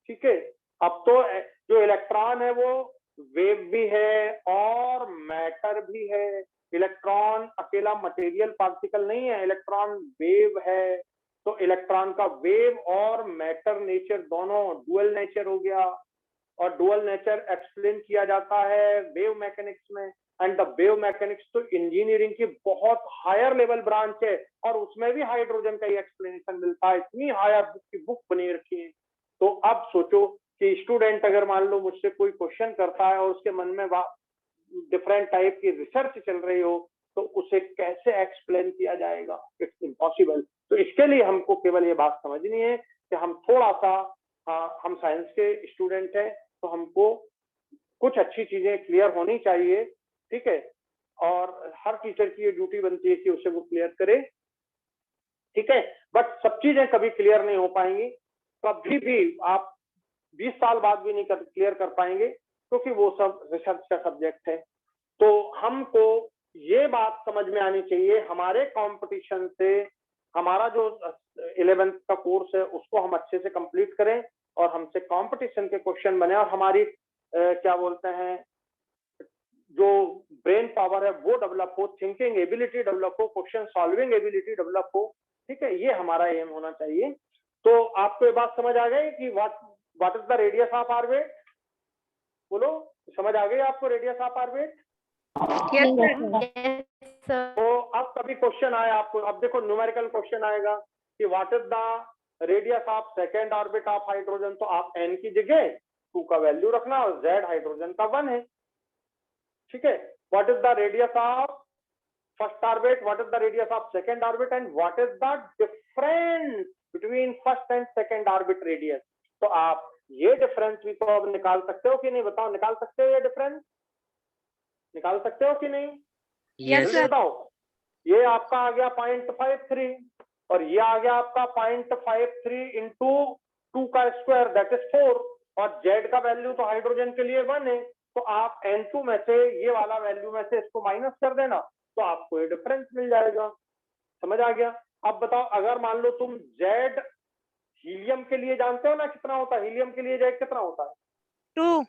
ठीक है। अब तो जो इलेक्ट्रॉन है वो वेव भी है और मैटर भी है। इलेक्ट्रॉन अकेला मटेरियल पार्टिकल नहीं है, इलेक्ट्रॉन वेव है। तो इलेक्ट्रॉन का वेव और मैटर नेचर दोनों डुअल नेचर हो गया, और डुअल नेचर एक्सप्लेन किया जाता है वेव मैकेनिक्स में। एंड द वेव मैकेनिक्स तो इंजीनियरिंग की बहुत हायर लेवल ब्रांच है, और उसमें भी हाइड्रोजन का ही एक्सप्लेनेशन मिलता है, इतनी हायर बुक की बुक बनी रखी है। तो अब सोचो कि स्टूडेंट अगर मान लो मुझसे कोई क्वेश्चन करता है और उसके मन में डिफरेंट टाइप की रिसर्च चल रही हो, तो उसे कैसे एक्सप्लेन किया जाएगा, इट्स इम्पॉसिबल। तो इसके लिए हमको केवल ये बात समझनी है कि हम थोड़ा सा, हम साइंस के स्टूडेंट हैं, तो हमको कुछ अच्छी चीजें क्लियर होनी चाहिए, ठीक है। और हर टीचर की ये ड्यूटी बनती है कि उसे वो क्लियर करे, ठीक है। बट सब चीजें कभी क्लियर नहीं हो पाएंगी, कभी भी आप 20 साल बाद भी नहीं क्लियर कर पाएंगे, क्योंकि वो सब रिसर्च का सब्जेक्ट है। तो हमको ये बात समझ में आनी चाहिए, हमारे कंपटीशन से हमारा जो 11th का कोर्स है उसको हम अच्छे से कंप्लीट करें, और हमसे कंपटीशन के क्वेश्चन बने, और हमारी क्या बोलते हैं जो ब्रेन पावर है वो डेवलप हो, थिंकिंग एबिलिटी डेवलप हो, क्वेश्चन सॉल्विंग एबिलिटी डेवलप हो, ठीक है। ये हमारा एम होना चाहिए। तो आपको ये बात समझ आ गई कि what is the radius of orbit? बोलो, समझ आ गई आपको radius of orbit? Yes, sir. Yes, sir. तो अब कभी क्वेश्चन आया आपको, अब देखो न्यूमेरिकल क्वेश्चन आएगा कि what is the radius of second orbit of hydrogen, तो आप एन की जगह 2 का वैल्यू रखना, और जेड हाइड्रोजन का 1 है, ठीक है। What is the radius of first orbit, what is the radius of second orbit, and what is the difference between first and second orbit radius. तो आप ये डिफरेंस भी तो अब निकाल सकते हो कि नहीं, बताओ निकाल सकते हो? ये डिफरेंस निकाल सकते हो कि नहीं? Yes, sir. बताओ। ये आपका आ गया 0.53, और ये आ गया आपका 0.53 इंटू 2 का स्क्वायर, दैट इज 4, और जेड का वैल्यू तो हाइड्रोजन के लिए 1 है। तो आप N2 में से ये वाला वैल्यू में से इसको माइनस कर देना, तो आपको ये डिफरेंस मिल जाएगा। समझ आ गया? अब बताओ, अगर मान लो तुम जेड हीलियम के लिए जानते हो ना कितना होता है, हीलियम के लिए जेड कितना होता है? 2.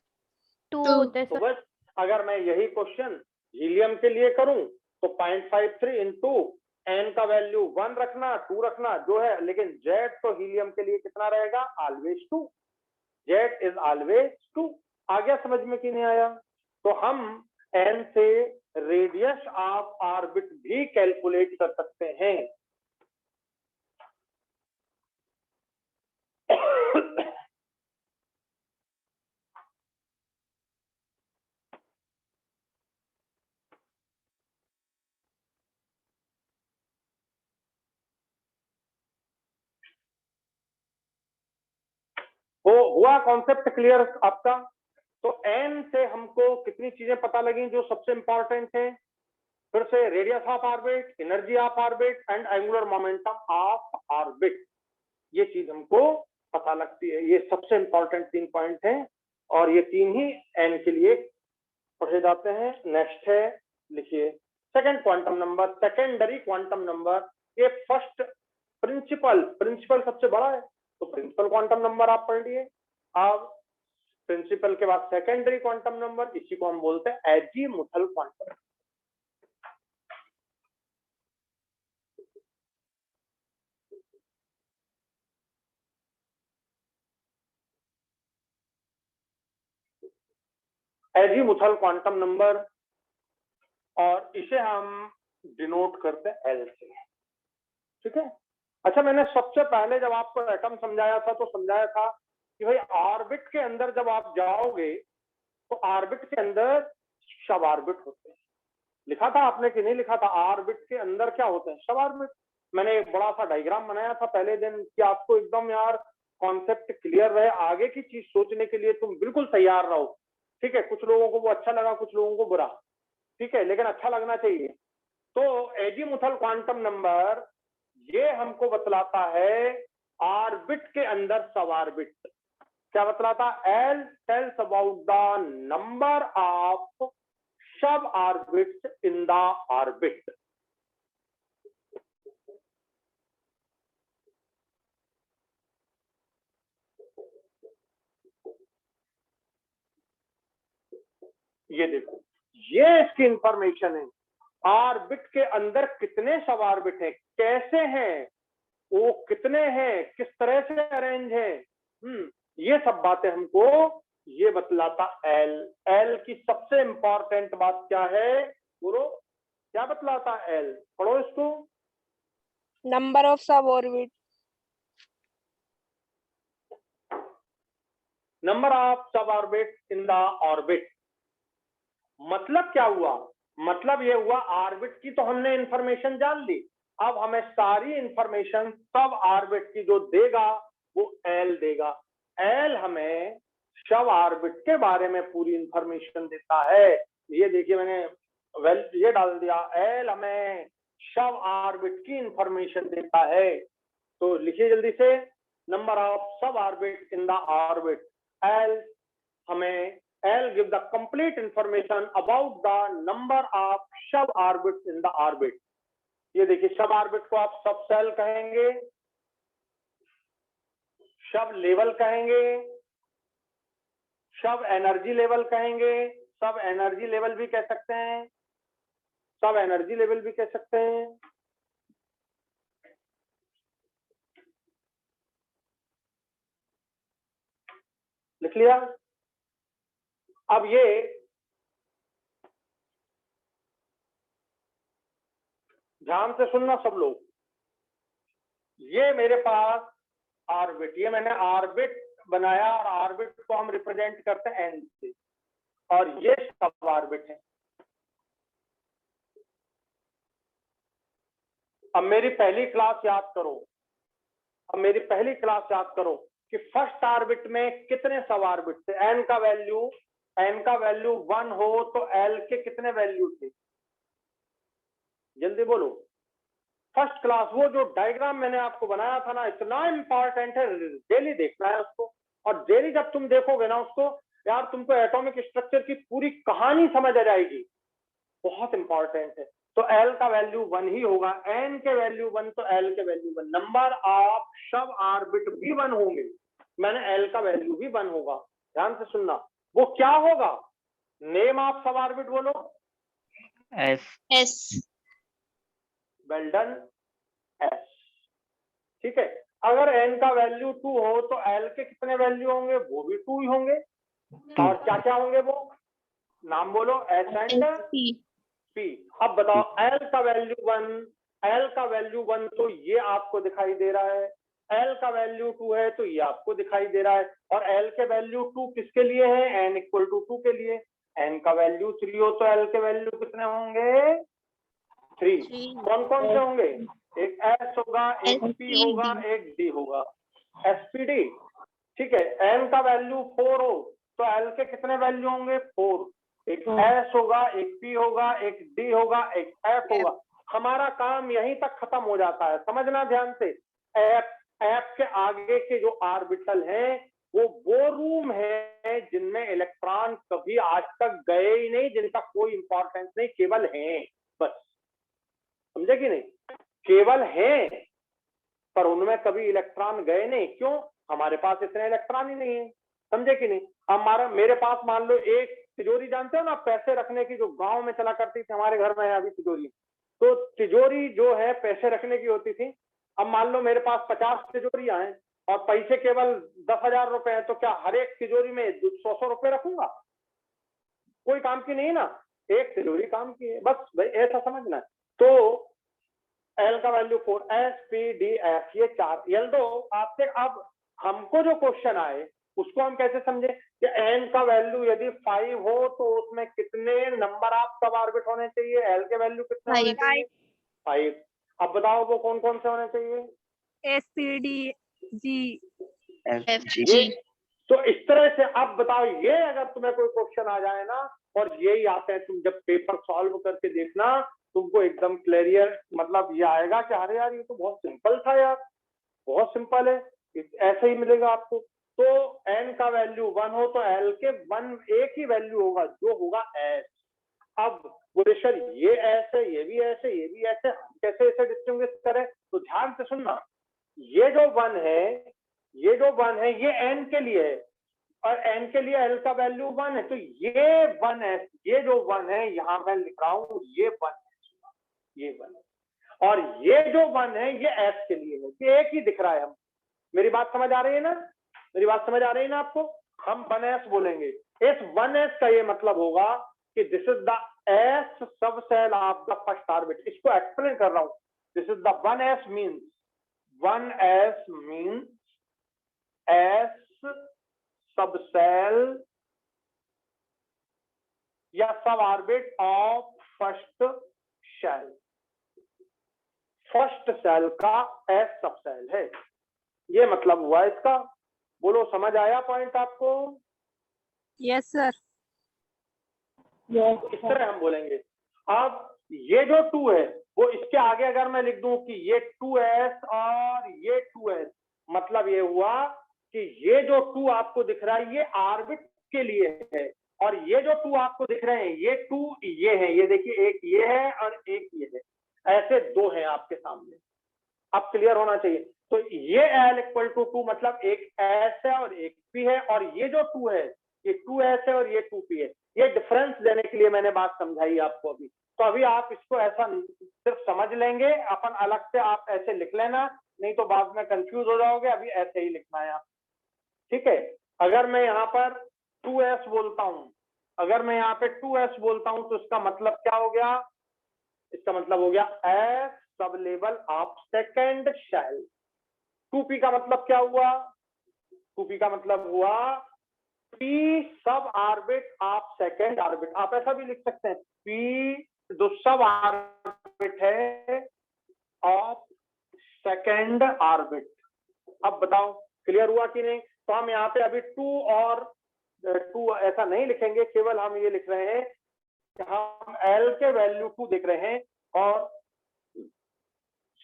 2 Two. होते तो सर। बस अगर मैं यही क्वेश्चन हीलियम के लिए करूं तो 0.53 इंटू एन का वैल्यू 1 रखना, 2 रखना जो है, लेकिन जेड तो हीलियम के लिए कितना रहेगा? Always 2, Z is always 2। आ गया समझ में कि नहीं आया? तो हम एन से रेडियस ऑफ ऑर्बिट भी कैलकुलेट कर सकते हैं। तो हुआ कॉन्सेप्ट क्लियर आपका? तो एन से हमको कितनी चीजें पता लगी जो सबसे इंपॉर्टेंट है? फिर से radius of orbit, energy of orbit and angular momentum of orbit, ये चीज हमको पता लगती है। ये सबसे इंपॉर्टेंट 3 पॉइंट हैं और ये 3 ही एन के लिए पढ़े जाते हैं। नेक्स्ट है, लिखिए second quantum number, secondary quantum number. ये फर्स्ट प्रिंसिपल सबसे बड़ा है, तो प्रिंसिपल क्वांटम नंबर आप पढ़ लिए। अब प्रिंसिपल के बाद सेकेंडरी क्वांटम नंबर, इसी को हम बोलते हैं azimuthal quantum. Azimuthal quantum number, और इसे हम डिनोट करते हैं एल से। ठीक है। अच्छा, मैंने सबसे पहले जब आपको एटम समझाया था तो समझाया था कि भाई ऑर्बिट के अंदर जब आप जाओगे तो ऑर्बिट के अंदर सब ऑर्बिट होते हैं। लिखा था आपने कि नहीं लिखा था? ऑर्बिट के अंदर क्या होते हैं? सब ऑर्बिट। मैंने एक बड़ा सा डायग्राम बनाया था पहले दिन कि आपको एकदम यार कॉन्सेप्ट क्लियर रहे, आगे की चीज सोचने के लिए तुम बिल्कुल तैयार रहो। ठीक है। कुछ लोगों को वो अच्छा लगा, कुछ लोगों को बुरा, ठीक है, लेकिन अच्छा लगना चाहिए। तो एजीमुथल क्वांटम नंबर ये हमको बतलाता है ऑर्बिट के अंदर सब ऑर्बिट। क्या बतलाता? L tells about the number of sub orbits in the orbit. ये देखो, ये इसकी इंफॉर्मेशन है। ऑर्बिट के अंदर कितने सब ऑर्बिट हैं, कैसे हैं वो, कितने हैं, किस तरह से अरेंज है, ये सब बातें हमको ये बतलाता एल। एल की सबसे इंपॉर्टेंट बात क्या है बोलो? क्या बतलाता एल? पढ़ो इसको। नंबर ऑफ सब ऑर्बिट। नंबर ऑफ सब ऑर्बिट इन द ऑर्बिट। मतलब क्या हुआ? मतलब ये हुआ ऑर्बिट की तो हमने इंफॉर्मेशन जान ली, अब हमें सारी इंफॉर्मेशन सब ऑर्बिट की जो देगा वो एल देगा। एल हमें सब ऑर्बिट के बारे में पूरी इंफॉर्मेशन देता है। ये देखिए मैंने ये डाल दिया, एल हमें सब ऑर्बिट की इंफॉर्मेशन देता है। तो लिखिए जल्दी से, नंबर ऑफ सब orbit in the orbit. L हमें L give the complete information about the number of sub orbits in the orbit। ये देखिए, सब ऑर्बिट को आप सब सेल कहेंगे, सब लेवल कहेंगे, सब एनर्जी लेवल कहेंगे, सब एनर्जी लेवल भी कह सकते हैं, सब एनर्जी लेवल भी कह सकते हैं। लिख लिया? अब ये ध्यान से सुनना सब लोग, ये मेरे पास ऑर्बिट, ये मैंने ऑर्बिट बनाया और ऑर्बिट को हम रिप्रेजेंट करते हैं एन से, और ये सब ऑर्बिट है। अब मेरी पहली क्लास याद करो, अब मेरी पहली क्लास याद करो कि फर्स्ट ऑर्बिट में कितने सब ऑर्बिट थे? एन का वैल्यू 1 हो तो एल के कितने वैल्यू थे? जल्दी बोलो। फर्स्ट क्लास, वो जो डायग्राम मैंने आपको बनाया था ना, इतना इंपॉर्टेंट है, डेली देखना है उसको। और डेली जब तुम देखोगे ना उसको, यार तुमको एटॉमिक स्ट्रक्चर की पूरी कहानी समझ आ जाएगी। बहुत इंपॉर्टेंट है। तो एल का वैल्यू 1 ही होगा, एन के वैल्यू 1 तो एल के वैल्यू 1। नंबर ऑफ सब ऑर्बिट भी 1 होंगे, मैंने एल का वैल्यू भी 1 होगा। ध्यान से सुनना, वो क्या होगा? नेम ऑफ सब ऑर्बिट बोलो। एस। Well done, S. ठीक है। अगर एन का वैल्यू 2 हो तो एल के कितने वैल्यू होंगे? वो भी 2 ही होंगे। और क्या क्या होंगे वो? नाम बोलो, एस एंड पी। अब बताओ, एल का वैल्यू 1, एल का वैल्यू 1 तो ये आपको दिखाई दे रहा है, एल का वैल्यू 2 है तो ये आपको दिखाई दे रहा है। और एल के वैल्यू 2 किसके लिए है? एन इक्वल टू 2 के लिए। एन का वैल्यू 3 हो तो एल के वैल्यू कितने होंगे? 3। कौन कौन से होंगे? एक एस होगा, एक पी होगा, एक डी होगा, एसपीडी। ठीक है, n का वैल्यू 4 हो तो l के कितने वैल्यू होंगे? 4। एक s होगा, एक p होगा, एक d होगा, एक f होगा। हमारा काम यहीं तक खत्म हो जाता है। समझना ध्यान से, f के आगे के जो ऑर्बिटल हैं वो रूम है जिनमें इलेक्ट्रॉन कभी आज तक गए ही नहीं, जिनका कोई इंपॉर्टेंस नहीं, केवल हैं बस। समझे कि नहीं? केवल हैं, पर उनमें कभी इलेक्ट्रॉन गए नहीं। क्यों? हमारे पास इतने इलेक्ट्रॉन ही नहीं है। समझे कि नहीं? हमारा मेरे पास मान लो एक तिजोरी, जानते हो ना पैसे रखने की, जो गांव में चला करती थी, हमारे घर में है अभी तिजोरी। तो तिजोरी जो है पैसे रखने की होती थी। अब मान लो मेरे पास 50 तिजोरियां हैं और पैसे केवल 10,000 रुपए हैं, तो क्या हर एक तिजोरी में 100 रुपए रखूंगा? कोई काम की नहीं ना, एक तिजोरी काम की है बस भाई, ऐसा समझना है। तो एल का value 4, S P D F, ये 4 एल दो आपसे। अब हमको जो क्वेश्चन आए उसको हम कैसे समझे कि एन का वैल्यू यदि 5 हो तो उसमें कितने नंबर ऑफ सब ऑर्बिट होने चाहिए? एल के वैल्यू कितने होने चाहिए? 5। अब बताओ वो कौन कौन से होने चाहिए? S P D G F G ये तो इस तरह से। अब बताओ, ये अगर तुम्हें कोई क्वेश्चन आ जाए ना, और यही आते हैं, तुम जब पेपर सॉल्व करके देखना, तुमको एकदम क्लियर मतलब ये आएगा कि अरे यार ये तो बहुत सिंपल था यार, बहुत सिंपल है, ऐसे ही मिलेगा आपको। तो n का वैल्यू 1 हो तो l के 1 एक ही वैल्यू होगा, जो होगा s। अब बोले सर ये s है, ये भी s है, ये भी s है, हम कैसे इसे डिस्टिंग्विश करें? तो ध्यान से सुनना, ये जो 1 है, ये जो 1 है ये n के लिए है, और n के लिए l का वैल्यू 1 है, तो ये 1s, ये जो 1 है यहां मैं लिख रहा हूं, ये 1 है, ये 1 है। और ये जो 1 है ये s के लिए है, ये एक ही दिख रहा है। हम, मेरी बात समझ आ रही है ना? मेरी बात समझ आ रही है ना आपको? हम 1s बोलेंगे। इस 1s का ये मतलब होगा कि this is the s subshell of the first orbit. इसको एक्सप्लेन कर रहा हूं। This is the 1s means, 1s means s subshell या sub orbit of first shell. First shell का एस सब सेल है, ये मतलब हुआ इसका। बोलो समझ आया पॉइंट आपको? Yes sir. इस तरह हम बोलेंगे। अब ये जो 2 है वो इसके आगे अगर मैं लिख दूं कि ये 2s और ये 2s, मतलब ये हुआ कि ये जो 2 आपको दिख रहा है ये ऑर्बिट के लिए है, और ये जो 2 आपको दिख रहे हैं ये 2 ये है, ये देखिए, एक ये है और एक ये है, ऐसे 2 हैं आपके सामने। अब क्लियर होना चाहिए। तो ये l इक्वल टू 2 मतलब एक s है और एक p है, और ये जो 2 है ये 2s है और ये 2p है। ये डिफरेंस देने के लिए मैंने बात समझाई आपको अभी। तो अभी आप इसको ऐसा सिर्फ समझ लेंगे, अपन अलग से आप ऐसे लिख लेना, नहीं तो बाद में कंफ्यूज हो जाओगे। अभी ऐसे ही लिखना है आप, ठीक है? अगर मैं यहाँ पर 2s बोलता हूं, अगर मैं यहाँ पे 2s बोलता हूं तो इसका मतलब क्या हो गया? इसका मतलब हो गया s sub level of second shell. 2p का मतलब क्या हुआ? 2p का मतलब हुआ p सब ऑर्बिट ऑफ सेकेंड ऑर्बिट। आप ऐसा भी लिख सकते हैं, p जो सब ऑर्बिट है ऑफ सेकेंड ऑर्बिट। अब बताओ क्लियर हुआ कि नहीं? तो हम यहाँ पे अभी 2 और 2 ऐसा नहीं लिखेंगे, केवल हम ये लिख रहे हैं कि हम l के वैल्यू 2 देख रहे हैं, और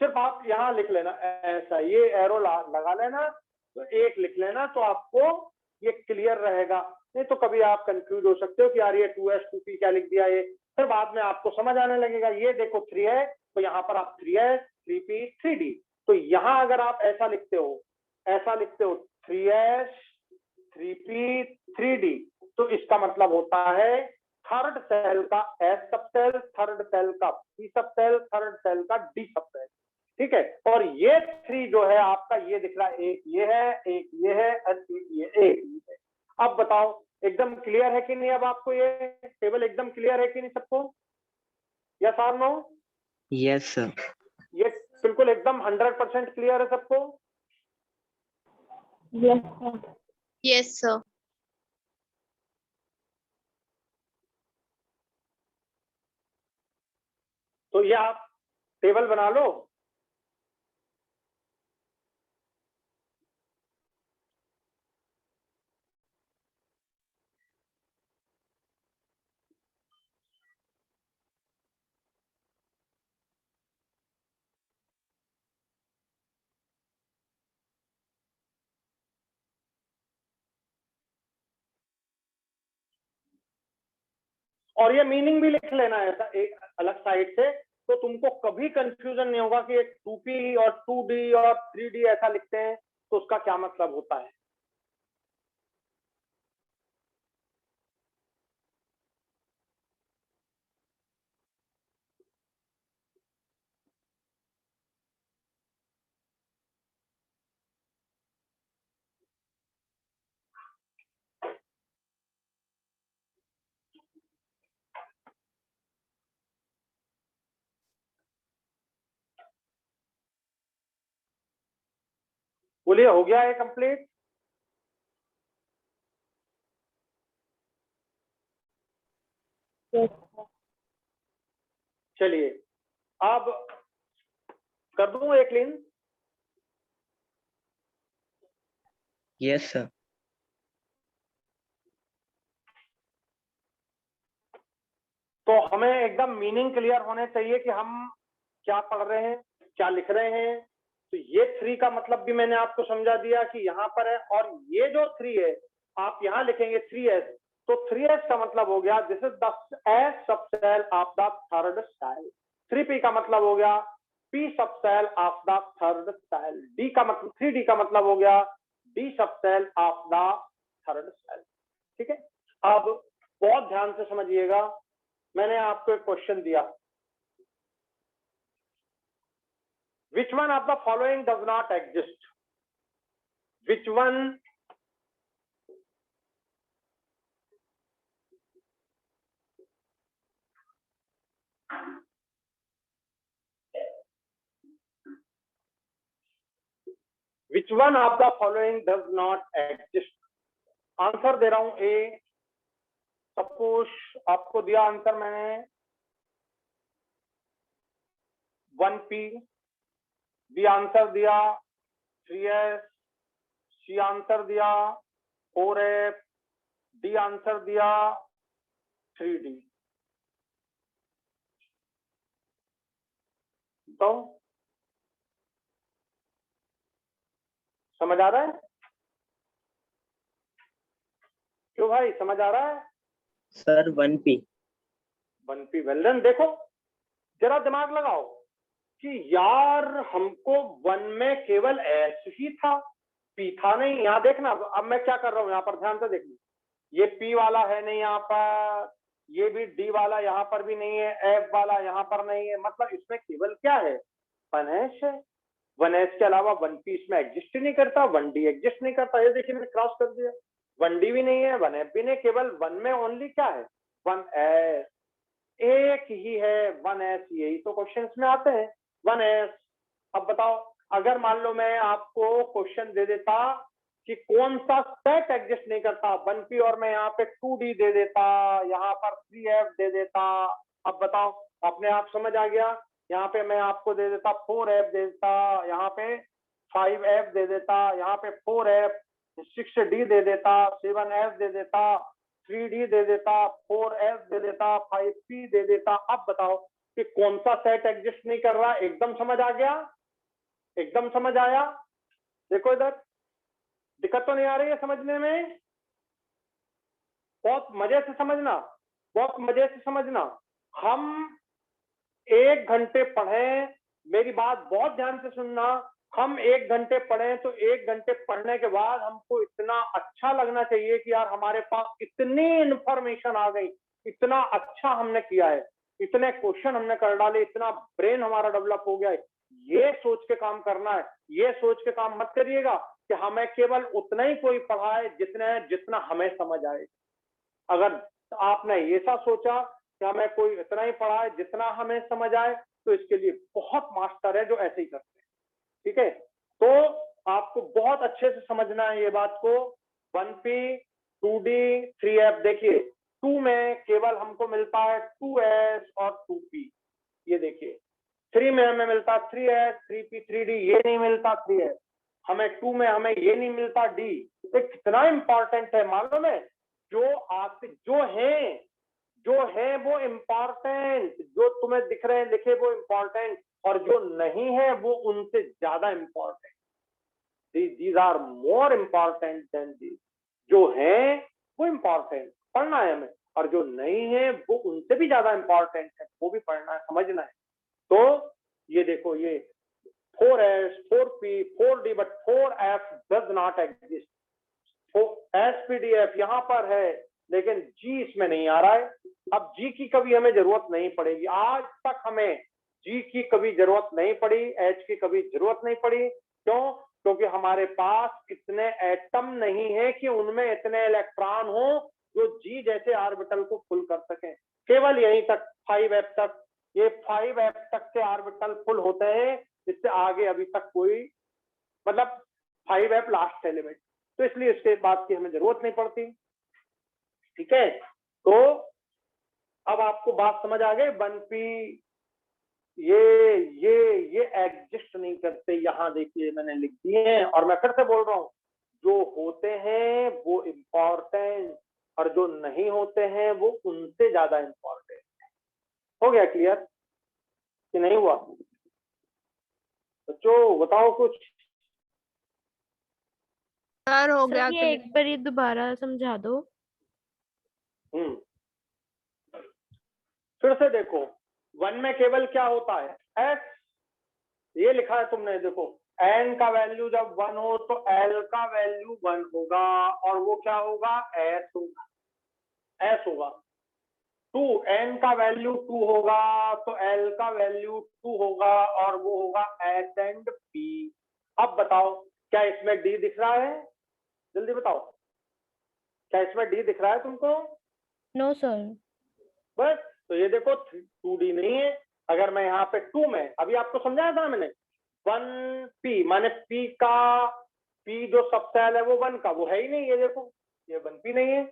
सिर्फ आप यहाँ लिख लेना ऐसा, ये एरो लगा लेना, तो एक लिख लेना, तो आपको ये क्लियर रहेगा। नहीं तो कभी आप कंफ्यूज हो सकते हो कि यार ये 2s 2p क्या लिख दिया, ये फिर बाद में आपको समझ आने लगेगा। ये देखो 3 है तो यहाँ पर आप 3s 3p 3d, तो यहाँ अगर आप ऐसा लिखते हो, ऐसा लिखते हो 3s 3p 3d, तो इसका मतलब होता है थर्ड सेल का s सब सेल, थर्ड सेल का p सब सेल, थर्ड सेल का d सब सेल, ठीक है? और ये 3 जो है आपका, ये दिख रहा है, एक ये है, एक ये है, और एक ये है। अब बताओ एकदम क्लियर है कि नहीं? अब आपको ये टेबल एकदम क्लियर है कि नहीं सबको? यस और नो? Yes sir. ये बिल्कुल एकदम 100% क्लियर है सबको? Yes, sir. तो ये आप टेबल बना लो। और ये मीनिंग भी लिख लेना है ऐसा एक अलग साइड से, तो तुमको कभी कंफ्यूजन नहीं होगा कि एक 2p और 2d और 3d ऐसा लिखते हैं तो उसका क्या मतलब होता है। बोलिए, हो गया है कंप्लीट? चलिए अब कर दूं एक लाइन। Yes, sir. तो हमें एकदम मीनिंग क्लियर होने चाहिए कि हम क्या पढ़ रहे हैं, क्या लिख रहे हैं। तो ये 3 का मतलब भी मैंने आपको समझा दिया कि यहाँ पर है, और ये जो 3 है आप यहाँ लिखेंगे 3s, तो 3s का मतलब हो गया this is the S subshell of the third style. 3p का मतलब हो गया p subshell of the third style. d का मतलब 3d का मतलब हो गया d subshell of the third style. ठीक है, अब बहुत ध्यान से समझिएगा। मैंने आपको एक क्वेश्चन दिया, which one of the following does not exist? Which one of the following does not exist? Answer दे रहा हूं ए। सपोज आपको दिया आंसर मैंने 1p, बी आंसर दिया 3s, सी आंसर दिया 4f, डी आंसर दिया 3d। तो समझ आ रहा है? क्यों भाई, समझ आ रहा है? Sir, 1p. 1p, well then. देखो जरा दिमाग लगाओ कि यार हमको 1 में केवल एस ही था, पी था नहीं। यहाँ देखना, अब मैं क्या कर रहा हूँ यहाँ पर, ध्यान से देखना। ये पी वाला है नहीं यहाँ पर, ये भी डी वाला यहाँ पर भी नहीं है, एफ वाला यहाँ पर नहीं है। मतलब इसमें केवल क्या है, 1s है। 1s के अलावा 1p इसमें एग्जिस्ट ही नहीं करता, 1d एग्जिस्ट नहीं करता। ये देखिए मैंने क्रॉस कर दिया, 1d भी नहीं है, 1f भी नहीं, केवल 1 में ओनली क्या है, 1s एक ही है, 1s। यही तो क्वेश्चंस में आते हैं, 1s। अब बताओ, अगर मान लो मैं आपको क्वेश्चन दे देता कि कौन सा सेट एग्जिस्ट नहीं करता, 1p, और मैं यहाँ पे 2d दे देता, यहाँ पर 3f दे देता। अब बताओ, अपने आप समझ आ गया। यहाँ पे मैं आपको दे देता 4f दे देता, यहाँ पे 5f दे देता, यहाँ पे 4f, 6d दे देता, 7f दे देता, 3d दे देता, 4s दे देता, 5p दे देता। अब बताओ कि कौन सा सेट एग्जिस्ट नहीं कर रहा। एकदम समझ आ गया? एकदम समझ आया? देखो इधर, दिक्कत तो नहीं आ रही है समझने में? बहुत मजे से समझना, बहुत मजे से समझना। हम 1 घंटे पढ़े, मेरी बात बहुत ध्यान से सुनना। हम 1 घंटे पढ़े तो 1 घंटे पढ़ने के बाद हमको इतना अच्छा लगना चाहिए कि यार हमारे पास इतनी इंफॉर्मेशन आ गई, इतना अच्छा हमने किया है, इतने क्वेश्चन हमने कर डाले, इतना ब्रेन हमारा डेवलप हो गया है। ये सोच के काम करना है। ये सोच के काम मत करिएगा कि हमें केवल उतना ही कोई पढ़ाए जितना हमें समझ आए। अगर आपने ऐसा सोचा कि हमें कोई इतना ही पढ़ाए जितना हमें समझ आए, तो इसके लिए बहुत मास्टर है जो ऐसे ही करते हैं। ठीक है, तो आपको बहुत अच्छे से समझना है ये बात को। 1p, 2d, 3f। देखिए 2 में केवल हमको मिलता है 2s और 2p, ये देखिए। 3 में हमें मिलता 3s, 3p, 3d, ये नहीं मिलता 3s। हमें 2 में हमें ये नहीं मिलता d। तो कितना इंपॉर्टेंट है मालूम है? जो है वो इम्पॉर्टेंट, जो तुम्हें दिख रहे हैं लिखे वो इम्पॉर्टेंट, और जो नहीं है वो उनसे ज्यादा important. These are more important than these. जो है वो इम्पॉर्टेंट, पढ़ना है हमें। और जो नहीं है वो उनसे भी ज्यादा इंपॉर्टेंट है, वो भी पढ़ना है, समझना है। तो ये देखो, ये 4s 4p 4d but 4f does not exist. SPDF यहाँ पर है लेकिन G इसमें नहीं आ रहा है। अब G की कभी हमें जरूरत नहीं पड़ेगी, आज तक हमें G की कभी जरूरत नहीं पड़ी, H की कभी जरूरत नहीं पड़ी। क्यों? क्योंकि हमारे पास इतने एटम नहीं है कि उनमें इतने इलेक्ट्रॉन हो जो G जैसे ऑर्बिटल को फुल कर सकें। केवल यहीं तक 5f तक, ये 5f तक के ऑर्बिटल फुल होते हैं, इससे आगे अभी तक कोई, मतलब 5f लास्ट एलिमेंट, तो इसलिए इसके बाद की हमें जरूरत नहीं पड़ती। ठीक है, तो अब आपको बात समझ आ गई। 1p ये एग्जिस्ट नहीं करते, यहां देखिए मैंने लिख दिए हैं, और मैं फिर से बोल रहा हूं, जो होते हैं वो इंपॉर्टेंट और जो नहीं होते हैं वो उनसे ज्यादा इंपॉर्टेंट। हो गया क्लियर कि नहीं हुआ? बच्चों बताओ कुछ। सर हो सर गया ये clear। एक बार ये दोबारा समझा दो। फिर से देखो, 1 में केवल क्या होता है, s, ये लिखा है तुमने, देखो n का वैल्यू जब 1 हो तो l का वैल्यू 1 होगा, और वो क्या होगा, s होगा, s होगा। 2, n का वैल्यू 2 होगा तो l का वैल्यू 2 होगा, और वो होगा s एंड p। अब बताओ क्या इसमें d दिख रहा है? जल्दी बताओ, क्या इसमें d दिख रहा है तुमको? No sir. बस, तो ये देखो 2d नहीं है। अगर मैं यहाँ पे 2 में, अभी आपको समझाया था मैंने, 1p माने p का, p जो सबसेल है वो 1 का, वो है ही नहीं, ये देखो ये 1p नहीं है।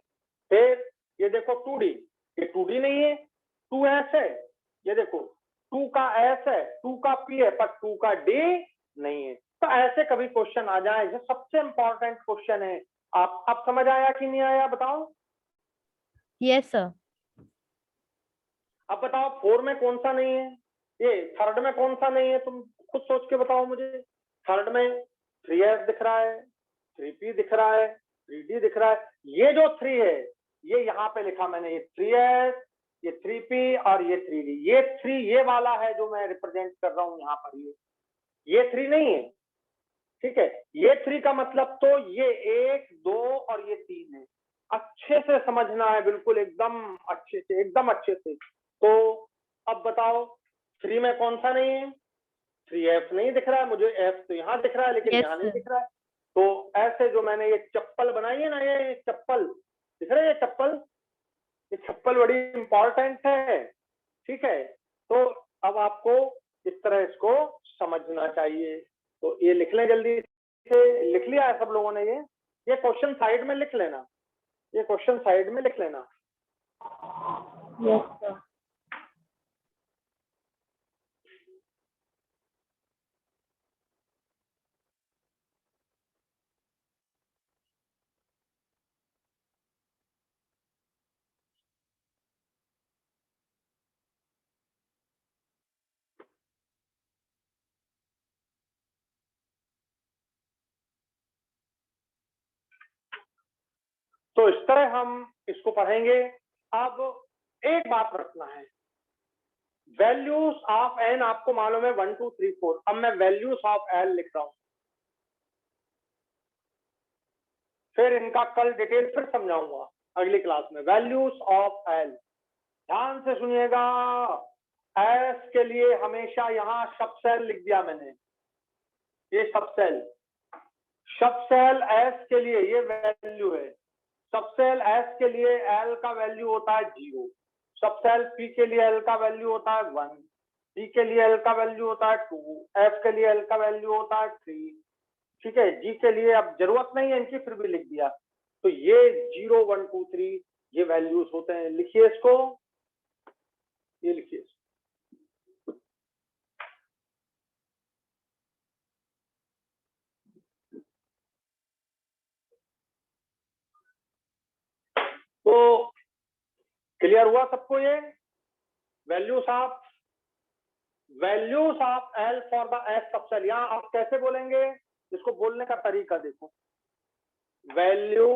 फिर ये देखो 2d, ये 2d नहीं है, 2s है, ये देखो 2 का s है, 2 का p है, पर 2 का d नहीं है। तो ऐसे कभी क्वेश्चन आ जाए, ये सबसे इंपॉर्टेंट क्वेश्चन है। आप समझ आया कि नहीं आया बताओ? Yes sir. अब बताओ 4 में कौन सा नहीं है, ये थर्ड में कौन सा नहीं है, तुम खुद सोच के बताओ मुझे। थर्ड में 3s दिख रहा है, 3p दिख रहा है, 3d दिख रहा है। ये जो 3 है ये यहाँ पे लिखा मैंने, ये 3s, ये 3p और ये 3d, ये 3 ये वाला है जो मैं रिप्रेजेंट कर रहा हूँ यहाँ पर, ये 3 नहीं है। ठीक है, ये 3 का मतलब तो ये 1 2 और ये 3 है। अच्छे से समझना है, बिल्कुल एकदम अच्छे से, एकदम अच्छे से। तो अब बताओ 3 में कौन सा नहीं है? 3f नहीं दिख रहा है मुझे, f तो यहाँ दिख रहा है लेकिन Yes, यहाँ नहीं sir. दिख रहा है। तो ऐसे जो मैंने ये चप्पल बनाई है ना, ये चप्पल दिख रहा है, ये चप्पल बड़ी इंपॉर्टेंट है। ठीक है, तो अब आपको इस तरह इसको समझना चाहिए। तो ये लिख लें, जल्दी से लिख लिया है सब लोगों ने? ये क्वेश्चन साइड में लिख लेना, ये क्वेश्चन साइड में लिख लेना। Yes sir. तो इस तरह हम इसको पढ़ेंगे। अब एक बात रखना है, वैल्यूज ऑफ एन आपको मालूम है 1 2 3 4। अब मैं वैल्यूज ऑफ एल लिख रहा हूं, फिर इनका कल डिटेल फिर समझाऊंगा अगली क्लास में। वैल्यूज ऑफ एल, ध्यान से सुनिएगा। एस के लिए हमेशा यहां सब सेल लिख दिया मैंने, ये सब सेल एस के लिए ये वैल्यू है। सबसेल एस के लिए एल का वैल्यू होता है 0, सबसेल पी के लिए एल का वैल्यू होता है 1, डी के लिए एल का वैल्यू होता है 2, एफ के लिए एल का वैल्यू होता है 3। ठीक है, जी के लिए अब जरूरत नहीं है इनकी, फिर भी लिख दिया। तो ये 0 1 2 3 ये वैल्यूज होते हैं। लिखिए इसको, ये लिखिए। तो क्लियर हुआ सबको? ये values of L for the S subshell. यहां आप कैसे बोलेंगे इसको, बोलने का तरीका देखो, value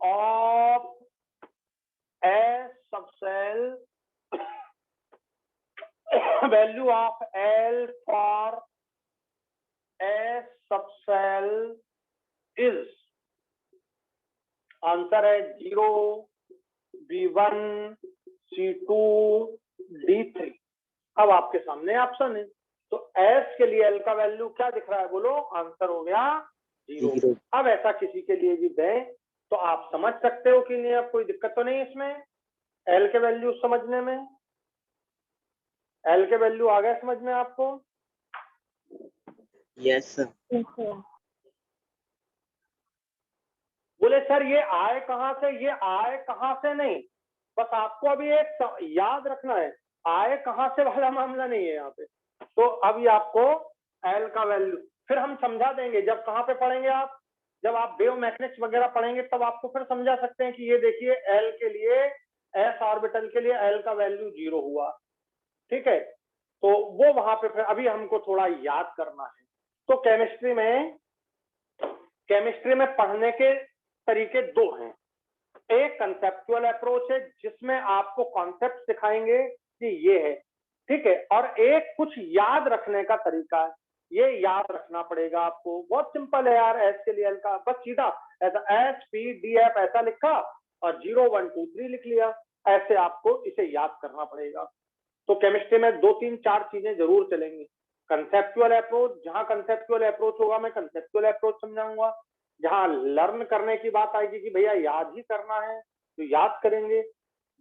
of value of L for a subshell is, answer है 0, B1, C2, D3। अब आपके सामने ऑप्शन है, तो S के लिए L का वैल्यू क्या दिख रहा है, बोलो, आंसर हो गया 0। अब ऐसा किसी के लिए भी दें तो आप समझ सकते हो कि नहीं, अब कोई दिक्कत तो नहीं इसमें L के वैल्यू समझने में? L के वैल्यू आ गए समझ में आपको? Yes sir. Yes, sir. बोले सर ये आए कहां से, ये आए कहां से नहीं, बस आपको अभी एक याद रखना है, आए कहां से वाला मामला नहीं है यहाँ पे। तो अभी आपको एल का वैल्यू फिर हम समझा देंगे, जब कहाँ पे पढ़ेंगे आप, जब आप वेव मैकेनिक्स वगैरह पढ़ेंगे तब आपको फिर समझा सकते हैं कि ये देखिए एल के लिए, एस ऑर्बिटल के लिए एल का वैल्यू 0 हुआ, ठीक है। तो वो वहां पे फिर अभी हमको थोड़ा याद करना है। तो केमिस्ट्री में पढ़ने के तरीके दो हैं। एक कंसेप्चुअल अप्रोच है जिसमें आपको कॉन्सेप्ट सिखाएंगे कि ये है, ठीक है, और एक कुछ याद रखने का तरीका है, ये याद रखना पड़ेगा आपको। बहुत सिंपल है यार, एस के लिए एल का बस सीधा ऐसा SPDF ऐसा लिखा और 0 1 2 3 लिख लिया, ऐसे आपको इसे याद करना पड़ेगा। तो केमिस्ट्री में 2 3 4 चीजें जरूर चलेंगी। कंसेप्चुअल अप्रोच, जहां कंसेप्चुअल अप्रोच होगा मैं कंसेप्चुअल अप्रोच समझाऊंगा। जहां लर्न करने की बात आएगी कि भैया याद ही करना है तो याद करेंगे।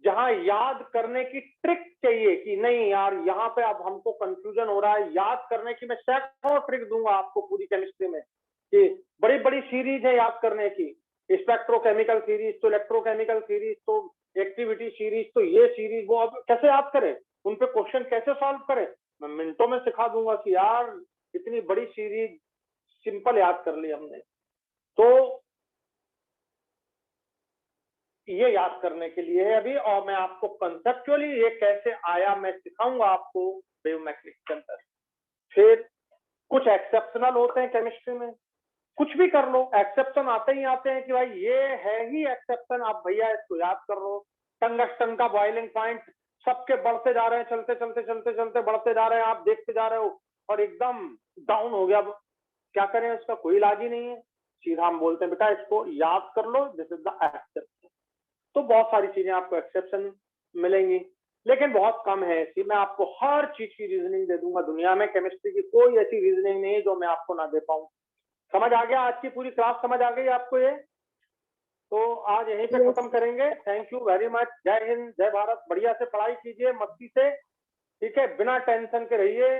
जहां याद करने की ट्रिक चाहिए कि नहीं यार यहाँ पे अब हमको कंफ्यूजन हो रहा है याद करने की, मैं सैकड़ों ट्रिक दूंगा आपको पूरी केमिस्ट्री में कि बड़ी बड़ी सीरीज है याद करने की, स्पेक्ट्रोकेमिकल सीरीज तो इलेक्ट्रोकेमिकल सीरीज तो एक्टिविटी सीरीज तो ये सीरीज, वो अब कैसे याद करें, उन पे क्वेश्चन कैसे सॉल्व करें, मैं मिनटों में सिखा दूंगा कि यार इतनी बड़ी सीरीज सिंपल याद कर ली हमने। तो ये याद करने के लिए है अभी, और मैं आपको कंसेप्चुअली ये कैसे आया मैं सिखाऊंगा आपको वेव मैकेनिक्स के अंदर। फिर कुछ एक्सेप्शनल होते हैं केमिस्ट्री में, कुछ भी कर लो एक्सेप्शन आते ही आते हैं कि भाई ये है ही एक्सेप्शन, आप भैया इसको याद कर लो। टंगस्टन का बॉइलिंग पॉइंट सबके बढ़ते जा रहे हैं, चलते चलते चलते चलते बढ़ते जा रहे हैं, आप देखते जा रहे हो और एकदम डाउन हो गया, क्या करें, इसका कोई इलाज ही नहीं है। सीधा हम बोलते हैं बेटा इसको याद कर लो, दिस इज द एक्सेप्शन। तो बहुत सारी चीजें आपको एक्सेप्शन मिलेंगी, लेकिन बहुत कम है ऐसी। मैं आपको हर चीज की रीजनिंग दे दूंगा, दुनिया में केमिस्ट्री की कोई ऐसी रीजनिंग नहीं है जो मैं आपको ना दे पाऊं। समझ आ गया? आज की पूरी क्लास समझ आ गई आपको ये? तो आज यहीं पे खत्म करेंगे। Thank you very much. जय हिंद, जय भारत। बढ़िया से पढ़ाई कीजिए, मस्ती से, ठीक है, बिना टेंशन के रहिए।